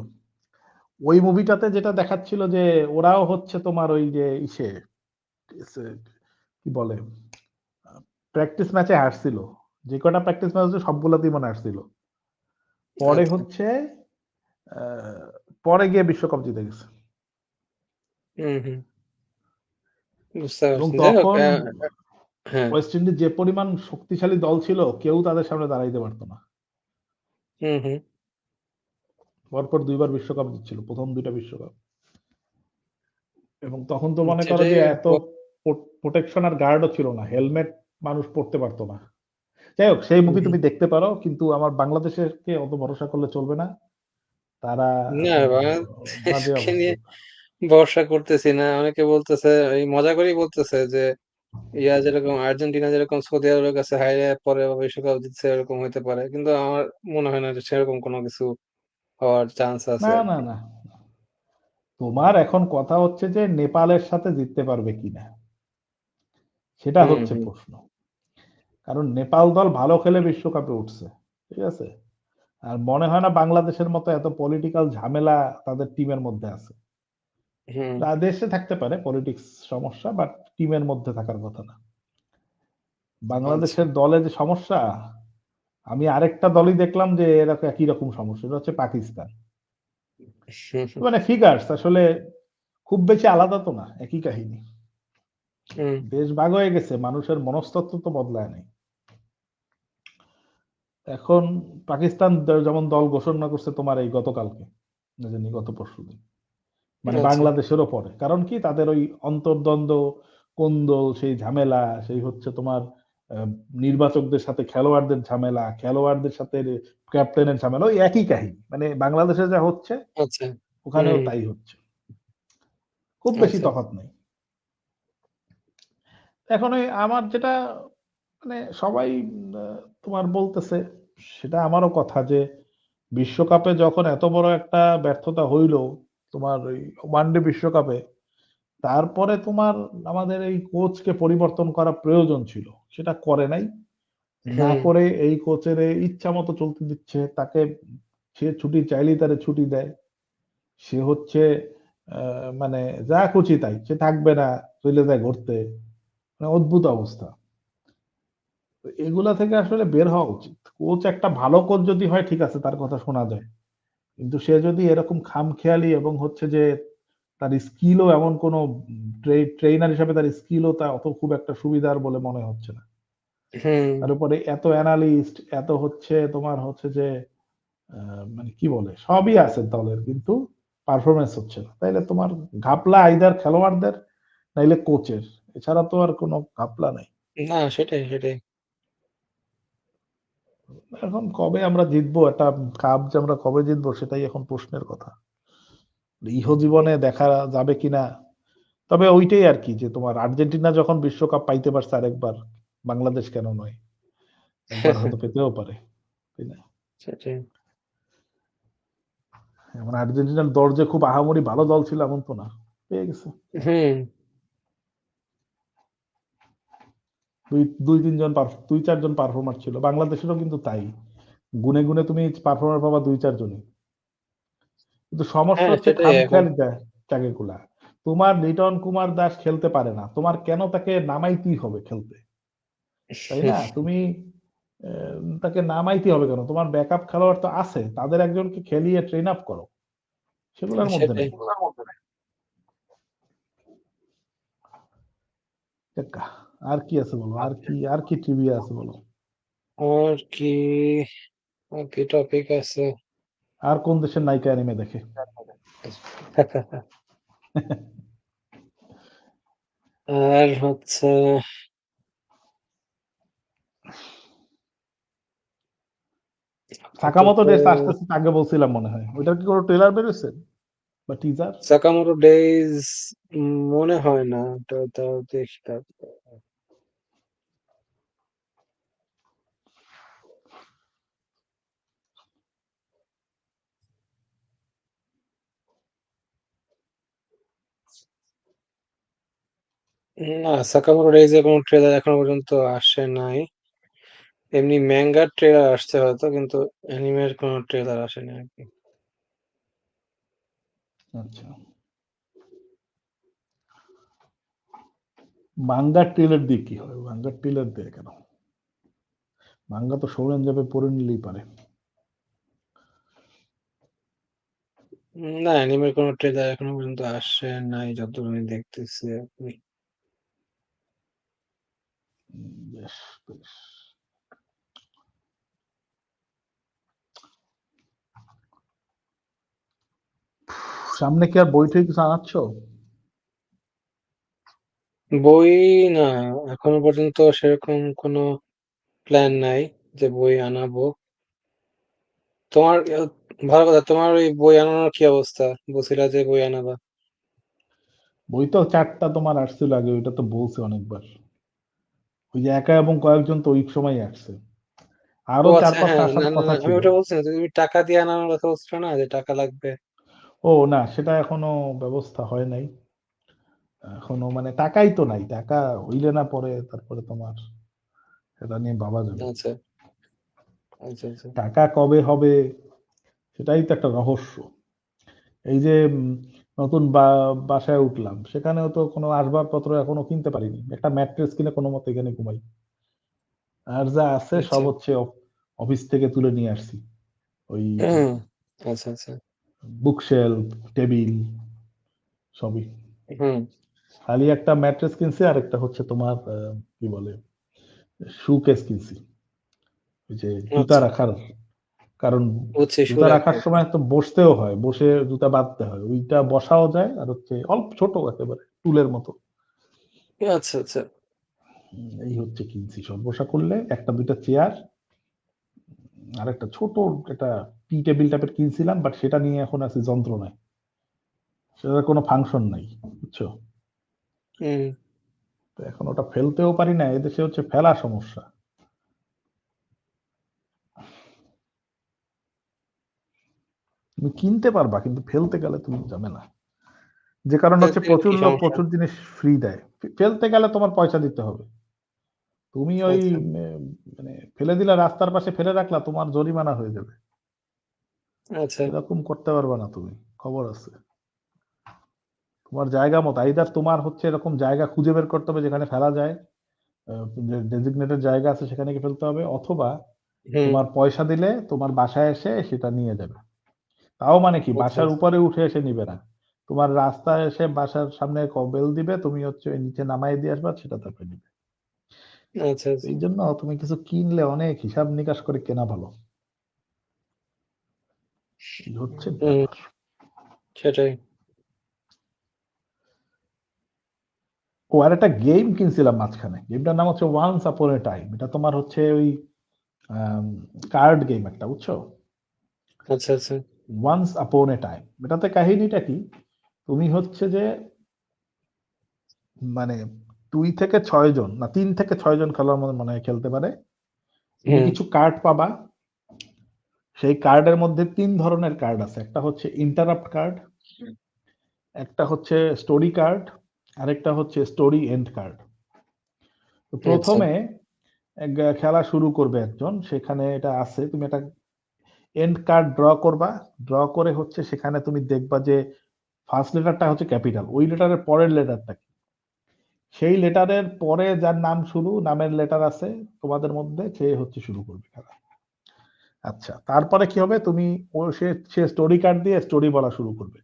ওই মুভিটাতে যেটা দেখাচ্ছিল যে ওরাও হচ্ছে তোমার ওই যে ইসে কি বলে প্র্যাকটিস ম্যাচে হারছিল, যে কটা প্র্যাকটিস ম্যাচ হচ্ছে সবগুলাতেই মনে হারছিল, পরে আচ্ছা। হচ্ছে আহ, পরে গিয়ে বিশ্বকাপ জিতে গেছে। হুম, হুম। বুঝতে এবং পারছি। যাই হোক, তখন হ্যাঁ। ওয়েস্ট ইন্ডিজ যে পরিমাণ শক্তিশালী দল ছিল, কেউ তাদের সামনে দাঁড়াইতে পারতো না। হুম, হুম। পরপর দুইবার বিশ্বকাপ জিতছিল, প্রথম দুইটা বিশ্বকাপ। এবং তখন তো মনে করো সেটাই যে এত প্রোটেকশন আর গার্ডও ছিল না, হেলমেট মানুষ পড়তে পারতো না। যাই হোক, সেই হুম, মুভি হুম। তুমি দেখতে পারো, কিন্তু আমার বাংলাদেশকে অত ভরসা করলে চলবে না, তারা না, বাজে বাংলাদেশকে অবস্থা। নিয়ে ভরসা করতেছি না। অনেকে বলতেছে, এই মজা করেই বলতেছে যে ইয়া যেরকম আর্জেন্টিনা যেরকম সৌদি আরবের কাছে হাইরে পরে বিশ্বকাপ জিতছে এরকম হইতে পারে, কিন্তু আমার মনে হয় না যে সেরকম কোনো কিছু হওয়ার চান্স আছে না আর না কি। না, তোমার এখন কথা হচ্ছে যে নেপালের সাথে জিততে পারবে কিনা, সেটা হুম, হচ্ছে হুম। প্রশ্ন। কারণ নেপাল দল ভালো খেলে বিশ্বকাপে উঠছে, ঠিক আছে, আর মনে হয় না বাংলাদেশের মতো এত পলিটিক্যাল ঝামেলা তাদের টিমের মধ্যে আছে। হুম। দেশে থাকতে পারে পলিটিক্স সমস্যা, বাট টিমের মধ্যে থাকার কথা না। আচ্ছা। বাংলাদেশের দলে যে সমস্যা, আমি আরেকটা দলই দেখলাম যে এরকম একই রকম সমস্যা, এটা হচ্ছে পাকিস্তান। হুম, হুম, মানে ফিগার্স আসলে খুব বেশি আলাদা তো না, একই কাহিনী। হুম। দেশ ভাগ হয়ে গেছে, মানুষের মনস্তত্ত্ব তো বদলায় নাই। এখন পাকিস্তান যেমন দল ঘোষণা করছে তোমার এই গতকালকে, না জানি গত পরশুদিন, মানে আচ্ছা। বাংলাদেশেরও পরে, কারণ কি তাদের ওই অন্তর্দ্বন্দ্ব, কোন্দল, সেই ঝামেলা, সেই হচ্ছে তোমার আহ, নির্বাচকদের সাথে খেলোয়াড়দের ঝামেলা, খেলোয়াড়দের সাথে ক্যাপ্টেনের ঝামেলা, ওই একই কাহিনী, মানে বাংলাদেশে যা হচ্ছে আচ্ছা। হুম, ওখানেও হুম। তাই হচ্ছে, খুব বেশি আচ্ছা। তফাৎ নেই। এখন ওই আমার যেটা, মানে সবাই তোমার বলতেছে, সেটা আমারও কথা যে বিশ্বকাপে যখন এত বড় একটা ব্যর্থতা হইল, তোমার ওই ওয়ানডে বিশ্বকাপে, তারপরে তোমার আমাদের এই কোচকে পরিবর্তন করা প্রয়োজন ছিল, সেটা করে নাই। না হুম। করে এই কোচের ইচ্ছা মতো চলতে দিচ্ছে তাকে, সে ছুটি চাইলেই তারে ছুটি দেয়, সে হচ্ছে মানে যা খুশি তাই, সে থাকবে না, চলে যায় ঘুরতে, মানে অদ্ভুত অবস্থা। তো এগুলা থেকে আসলে বের হওয়া উচিত। কোচ একটা ভালো কোচ যদি হয় ঠিক আছে, তার কথা শোনা যায়, কিন্তু সে যদি এরকম খামখেয়ালি এবং হচ্ছে যে তার স্কিলও এমন কোন ট্রেইনার হিসেবে তার স্কিলও তা অত খুব একটা সুবিধার বলে মনে হচ্ছে না। হুম। তার উপরে এত অ্যানালিস্ট, এত হচ্ছে তোমার হচ্ছে যে মানে কি বলে সবই আছে দলের, কিন্তু পারফরমেন্স হচ্ছে না, তাইলে তোমার ঘাপলা আইদার খেলোয়াড়দের নাইলে কোচের, এছাড়া তো আর কোনো ঘাপলা নাই। না, সেটাই, সেটাই। এখন কবে আমরা জিতবো একটা কাপ, যে আমরা কবে জিতবো সেটাই এখন প্রশ্নের কথা, ইহ জীবনে দেখা যাবে কিনা। তবে ওইটাই আর কি যে তোমার আর্জেন্টিনা যখন বিশ্বকাপ পাইতে পারছে আরেকবার, বাংলাদেশ কেন নয়? একবার হয়তো পেতেও পারে, তাই না? সেটাই। মানে আর্জেন্টিনার দল যে খুব আহামরি ভালো দল ছিল এমন তো না, পেয়ে গেছে। হুম দুই চারজন পারফর্মার ছিল, বাংলাদেশেরও কিন্তু তাই। গুনে গুনে তুমি পারফর্মার পাবা 2-4 জনই, কিন্তু সমস্যা হ্যাঁ হচ্ছে সেটাই এখন। খামখেয়ালি জায়গাগুলা। তোমার লিটন কুমার দাস খেলতে পারে না, তোমার কেন তাকে নামাইতেই হবে খেলতে, তাই না? তুমি তাকে নামাইতে হবে কেন? তোমার ব্যাকআপ খেলোয়াড় তো আছে, তাদের একজনকে খেলিয়ে ট্রেন আপ করো, সেগুলোর মধ্যে সেটাই। নেই। দেখা, আর কি আছে বলো, আর কি ট্রিভিয়া আছে বলো, আর কি টপিক আছে? আর কোন দেশের নায়িকা অ্যানিমে দেখে? আর হচ্ছে সাকামোতো আপাতত ডেস আসতেছে, আগে বলছিলাম মনে হয়, ওইটার কি কোনো ট্রেলার বেরোছে বা টিজার? সাকামোটো ডেইজ মনে হয় না, ওটা তাও দেখি তারপর। না, সাকামোটো ডেইজ এর কোনো ট্রেলার এখনো পর্যন্ত আসে নাই। এমনি ম্যাঙ্গার ট্রেলার আসছে হয়তো, কিন্তু অ্যানিমের কোনো ট্রেলার আসেনি আর কি। আচ্ছা, মাঙ্গার ট্রেলার দিয়ে কি হয়? মাঙ্গার ট্রেলার দিয়ে কেন? মাঙ্গা তো শোনেন যাবে পড়ে নিলেই পারে। না, অ্যানিমের কোনো ট্রেলার এখনো পর্যন্ত আসে নাই যতদূর আমি দেখতেছি আর কি। বেশ বেশ। সামনে কি আর বই টই কিছু আনাচ্ছ? বই না, এখনো পর্যন্ত সেরকম কোনো প্ল্যান নাই যে বই আনাবো। তোমার ভালো কথা, তোমার ওই বই আনানোর কি অবস্থা? বলছিলা যে বই আনাবা। বই তো 4টা তোমার আসছিল আগে, ওইটা তো বলছে অনেকবার। ওই যে একা এবং কয়েকজন তো ওই সময় আসছে, ও আরো আচ্ছা, 4-5টা হ্যাঁ, আসার না না কথা না, আমি ছিল। ওটা বলছি না, তুমি টাকা দিয়ে আনানোর কথা বলছো না, যে টাকা লাগবে। ও না, সেটা এখনো ব্যবস্থা হয় নাই। এখনো মানে টাকাই তো নাই, টাকা হইলে না পরে তারপরে তোমার সেটা নিয়ে ভাবা যাবে। আচ্ছা আচ্ছা আচ্ছা। টাকা কবে হবে সেটাই তো একটা রহস্য। এই যে নতুন বাসায় উঠলাম, সেখানেও তো কোনো আসবাবপত্র এখনো কিনতে পারিনি, একটা ম্যাট্রেস কিনে কোনো মতে এখানে ঘুমাই। আর যা আছে সব আচ্ছা হচ্ছে অফিস থেকে তুলে নিয়ে আসছি। ওই আচ্ছা আচ্ছা। বুকশেলফ, টেবিল সবই। হুম খালি একটা ম্যাট্রেস কিনছি, আর একটা হচ্ছে তোমার কি বলে শু কেস কিনছি, ওই যে জুতা আচ্ছা, রাখার। কারণ বুঝছি, জুতা রাখার সুরাখের। সময় তো বসতেও হয়, বসে জুতা বাঁধতে হয়, ওইটা বসাও যায়, আর হচ্ছে অল্প ছোট একেবারে টুলের মতো। আচ্ছা আচ্ছা এই হচ্ছে কিনছি, সব বসা করলে একটা দুইটা চেয়ার, আর একটা ছোট একটা টি টেবিল টাইপের কিনছিলাম, বাট সেটা নিয়ে এখন আছে যন্ত্রণায়, সেটার কোনো ফাংশন নাই, বুঝছো? হুম তো এখন ওটা ফেলতেও পারি না, এদেশে হচ্ছে ফেলা সমস্যা। তুমি কিনতে পারবা কিন্তু ফেলতে গেলে তুমি যাবে না, যে কারণ হচ্ছে ফেলতে গেলে প্রচুর কি লোক সমস্যা? প্রচুর জিনিস ফ্রি দেয়, ফেলতে গেলে তোমার পয়সা দিতে হবে। তুমি ওই আচ্ছা মানে ফেলে দিলা, রাস্তার পাশে ফেলে রাখলা, তোমার জরিমানা হয়ে যাবে, আচ্ছা এরকম করতে পারবা না তুমি, খবর আছে। তোমার জায়গা মতো আইদার তোমার হচ্ছে এরকম জায়গা খুঁজে বের করতে হবে যেখানে ফেলা যায়, ডেজিগনেটেড জায়গা আছে সেখানে গিয়ে ফেলতে হবে, অথবা হুম তোমার পয়সা দিলে তোমার বাসায় এসে সেটা নিয়ে যাবে। তাও মানে কি, আচ্ছা বাসার উপরে উঠে এসে নিবে না, তোমার রাস্তায় এসে বাসার সামনে বেল দিবে, তুমি হচ্ছে ওই নিচে নামাই দিয়ে আসবা, সেটা তারপরে নিবে। আচ্ছা আচ্ছা। এই জন্য তুমি কিছু কিনলে অনেক হিসাব নিকাশ করে কেনা ভালো, এই হচ্ছে হুম ব্যাপার। সেটাই। ও আর একটা গেম কিনছিলাম মাঝখানে, গেমটার নাম হচ্ছে ওয়ান্স আপন এ টাইম। এটা তোমার হচ্ছে ওই কার্ড গেম একটা, বুঝছো? আচ্ছা আচ্ছা ওয়ান্স আপন এ টাইম, এটাতে কাহিনীটা কি, তুমি হচ্ছে যে মানে 2 থেকে 6 জন না 3 থেকে 6 জন খেলোয়াড় মনে হয় খেলতে পারে। তুমি হুম কিছু কার্ড পাবা। সেই কার্ডের মধ্যে 3 ধরনের কার্ড আছে। একটা হচ্ছে ইন্টারাপ্ট কার্ড, একটা হচ্ছে স্টোরি কার্ড, আরেকটা হচ্ছে স্টোরি এন্ড কার্ড। তো আচ্ছা প্রথমে খেলা শুরু করবে একজন, সেখানে এটা আছে, তুমি একটা এন্ড কার্ড ড্র করবা। ড্র করে হচ্ছে সেখানে তুমি দেখবা যে ফার্স্ট লেটারটা হচ্ছে ক্যাপিটাল, ওই লেটারের পরের লেটারটা কি, সেই লেটারের পরে যার নাম শুরু, নামের লেটার আছে তোমাদের মধ্যে, সে হচ্ছে শুরু করবে খেলা। আচ্ছা, তারপরে কি হবে, তুমি সে স্টোরি কার্ড দিয়ে স্টোরি বলা শুরু করবে।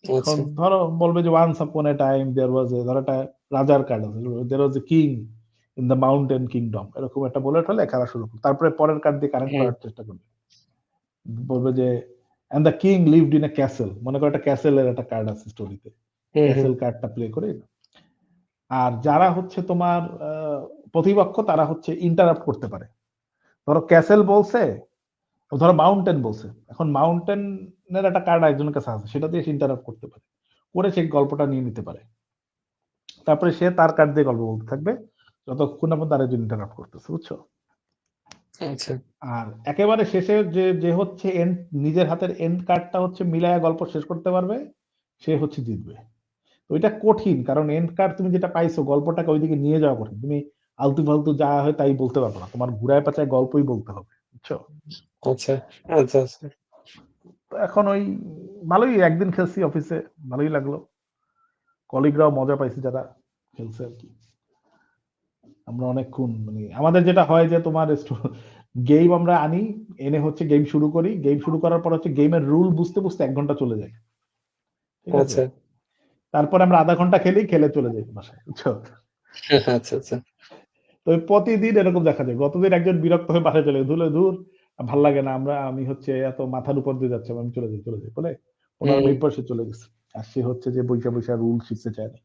এখন আচ্ছা ধরো বলবে যে once upon A time there was এ, ধরো একটা রাজার কার্ড আছে, there was a king in the mountain kingdom, এরকম একটা বলে ঠলে খেলা শুরু করবে। তারপরে পরের কার্ড দিয়ে কানেক্ট হুম করার চেষ্টা করবে, বলবে যে and the king lived in a castle, মনে করো একটা ক্যাসেলের একটা কার্ড আছে স্টোরিতে, হুম হুম ক্যাসেল কার্ডটা প্লে করে। আর যারা হচ্ছে তোমার প্রতিপক্ষ, তারা হচ্ছে ইন্টারাপ্ট করতে পারে। ধরো ক্যাসেল বলছে, ধরো মাউন্টেন বলছে, এখন মাউন্টেনের একটা কার্ড একজনের কাছে আছে, সেটা দিয়ে সে ইন্টারাপ্ট করতে পারে, করে সেই গল্পটা নিয়ে নিতে পারে। তারপরে সে তার কার্ড দিয়ে গল্প বলতে থাকবে যতক্ষণ না পর্যন্ত আরেকজন ইন্টারাপ্ট করতেছে, বুঝছো? আচ্ছা আর একেবারে শেষে যে যে হচ্ছে এন্ড, নিজের হাতের এন্ড কার্ডটা হচ্ছে মিলায়া গল্প শেষ করতে পারবে, সে হচ্ছে জিতবে। তো এটা কঠিন, কারণ এন্ড কার্ড তুমি যেটা পাইছো, গল্পটাকে ওইদিকে নিয়ে যাওয়া কঠিন। তুমি আলতু ফালতু যা হয় তাই বলতে পারবে না, তোমার ঘুরায় পাচায় গল্পই বলতে হবে, বুঝছো? আচ্ছা আচ্ছা আচ্ছা তো এখন ওই ভালোই, একদিন খেলছি অফিসে, ভালোই লাগলো, কলিগরাও মজা পাইছি যারা খেলছে আর কি। আমরা অনেকক্ষণ মানে আমাদের যেটা হয় যে তোমার গেম আমরা আনি, এনে হচ্ছে গেম শুরু করি, গেম শুরু করার পর হচ্ছে গেমের রুল বুঝতে বুঝতে 1 ঘন্টা চলে যায়, ঠিক আছে? আচ্ছা তারপরে আমরা আধা ঘন্টা খেলি, খেলে চলে যাই বাসায়, বুঝছো? আচ্ছা আচ্ছা তো প্রতিদিন এরকম দেখা যায়। গতদিন একজন বিরক্ত হয়ে বাসায় চলে ধুলে দূর, ভাল লাগে না, আমি হচ্ছে এত মাথার উপর দিয়ে যাচ্ছে, আমি চলে যাই বলে 15 হুম মিনিট পর সে চলে গেছে। আর সে হচ্ছে যে বৈশা বৈশা রুল শিখতে চায় না।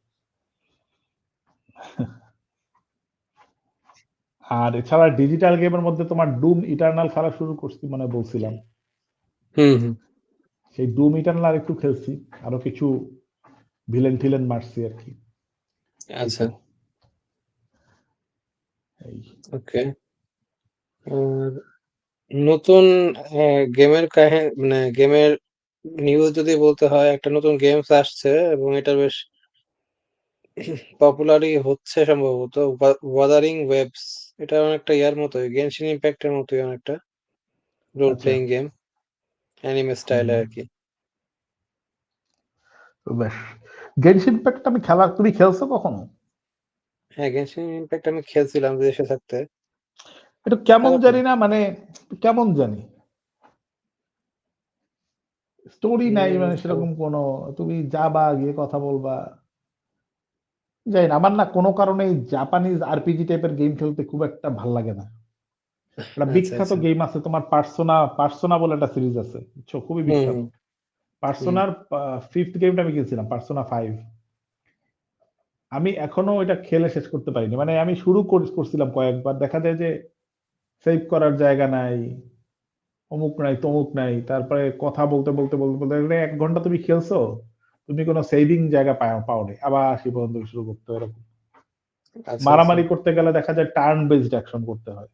আর এছাড়া ডিজিটাল গেমের মধ্যে তোমার ডুম ইটারনাল খেলা শুরু করছি, মানে বলছিলাম, হুম হুম সেই ডুম ইটারনাল একটু খেলছি, আরো কিছু ভিলেন টিলেন মারছি আর কি। এই আচ্ছা তো, এই ওকে। আর নতুন গেমের কাহিনী, মানে গেমের নিউজ যদি বলতে হয়, একটা নতুন গেমস আসছে এবং এটা বেশ পপুলারই হচ্ছে সম্ভবত, ওয়াদারিং ওয়েবস। এটা অনেকটা ইয়ার মতোই, গেনশিন ইম্প্যাক্টের মতোই, অনেকটা রোল আচ্ছা, প্লেইং গেম, অ্যানিমে স্টাইলে আর কি। তো বেশ। গেনশিন ইম্প্যাক্ট আমি খেলা, তুমি খেলছো কখনো? হ্যাঁ, গেনশিন ইম্প্যাক্ট আমি খেলছিলাম দেশে থাকতে, এটা কেমন খারাপ না। জানি না, মানে কেমন জানি, স্টোরি নাই, মানে কেমন? সেরকম কোনো, তুমি যাবা গিয়ে কথা বলবা, যাই না, আমার না কোনো কারণে জাপানিজ আরপিজি টাইপের গেম খেলতে খুব একটা ভাল লাগে না। একটা আচ্ছা বিখ্যাত আচ্ছা গেম আছে তোমার, পার্সোনা বলে একটা সিরিজ আছে, বুঝছো? খুবই হুম বিখ্যাত। হুম হুম পার্সোনার 5th গেমটা আমি খেলছিলাম, পার্সোনা 5। আমি এখনো এটা খেলে শেষ করতে পারিনি, মানে আমি শুরু করছিলাম কয়েকবার, দেখা যায় যে সেভ করার জায়গা নাই, অমুক নাই তমুক নাই, তারপরে কথা বলতে বলতে বলতে বলতে 1 ঘন্টা তুমি খেলছো, তুমি কোনো সেভিং জায়গা পাওনি, আবার সে পর্যন্ত শুরু করতে হয় এরকম। আচ্ছা আচ্ছা মারামারি করতে গেলে দেখা যায় টার্ন বেসড অ্যাকশন করতে হয়।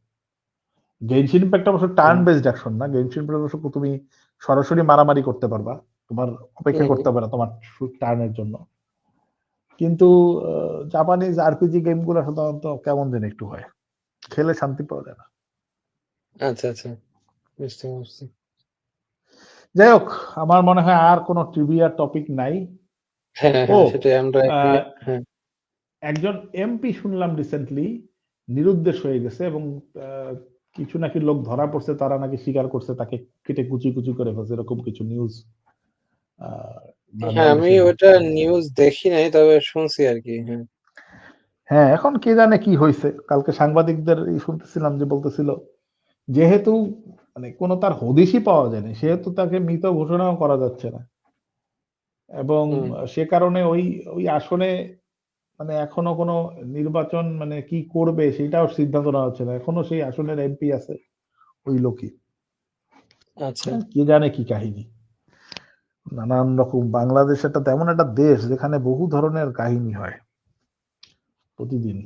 গেনশিন ইম্প্যাক্ট অবশ্য টার্ন হুম বেসড অ্যাকশন না, গেনশিন ইম্প্যাক্ট অবশ্য তুমি সরাসরি মারামারি করতে পারবা, তোমার অপেক্ষা হুম করতে হবে না তোমার টার্নের জন্য। কিন্তু জাপানিজ আরপিজি গেম গুলো সাধারণত কেমন যেন একটু হয়, খেলে শান্তি পাওয়া যায় না। আচ্ছা আচ্ছা, বুঝতে পারছি। যাই হোক, আমার মনে হয় আর কোনো ট্রিভিয়া টপিক নাই। হ্যাঁ ও, হ্যাঁ, সেটাই আমরা আহ, হ্যাঁ। একজন এমপি শুনলাম রিসেন্টলি নিরুদ্দেশ হয়ে গেছে, এবং কিছু নাকি লোক ধরা পড়ছে, তারা নাকি স্বীকার করছে তাকে কেটে কুচি কুচি করে ফেলছে, এরকম কিছু নিউজ হ্যাঁ, আমি বাংলাদেশের ওইটা হচ্ছে। নিউজ দেখি নাই, তবে শুনছি আর কি। হ্যাঁ হ্যাঁ, এখন কে জানে কি হয়েছে, কালকে সাংবাদিকদের শুনতেছিলাম যে বলতেছিল, যেহেতু মানে কোনো তার হদিশই পাওয়া যায়নি, সেহেতু তাকে মৃত ঘোষণাও করা যাচ্ছে না, এবং হুম সে কারণে ওই ওই আসনে মানে এখনো কোনো নির্বাচন মানে কি করবে সেটাও সিদ্ধান্ত নেওয়া হচ্ছে না, এখনো সেই আসনের এমপি আছে ওই লোকই। আচ্ছা কে জানে কি কাহিনী, নানান রকম। বাংলাদেশ একটা তেমন একটা দেশ যেখানে বহু ধরনের কাহিনী হয়। প্রতিদিন।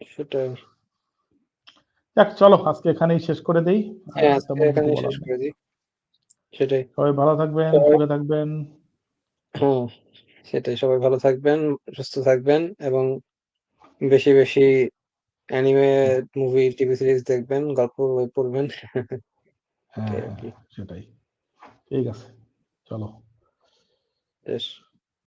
সেটাই। যাক চলো আজকে এখানেই শেষ করে দেই। হ্যাঁ, আজকে তেমন কিছু এখানেই বলার শেষ নেই। করে দিই। সেটাই। সবাই ভালো থাকবেন, সবাই সুখে থাকবেন। হুম, সেটাই। সবাই ভালো থাকবেন, সুস্থ থাকবেন এবং বেশি, বেশি অ্যানিমে, মুভি, টিভি সিরিজ দেখবেন, গল্প বই পড়বেন। হ্যাঁ, এটাই হ্যাঁ, আরকি। সেটাই। ঠিক আছে। চলো। বেশ।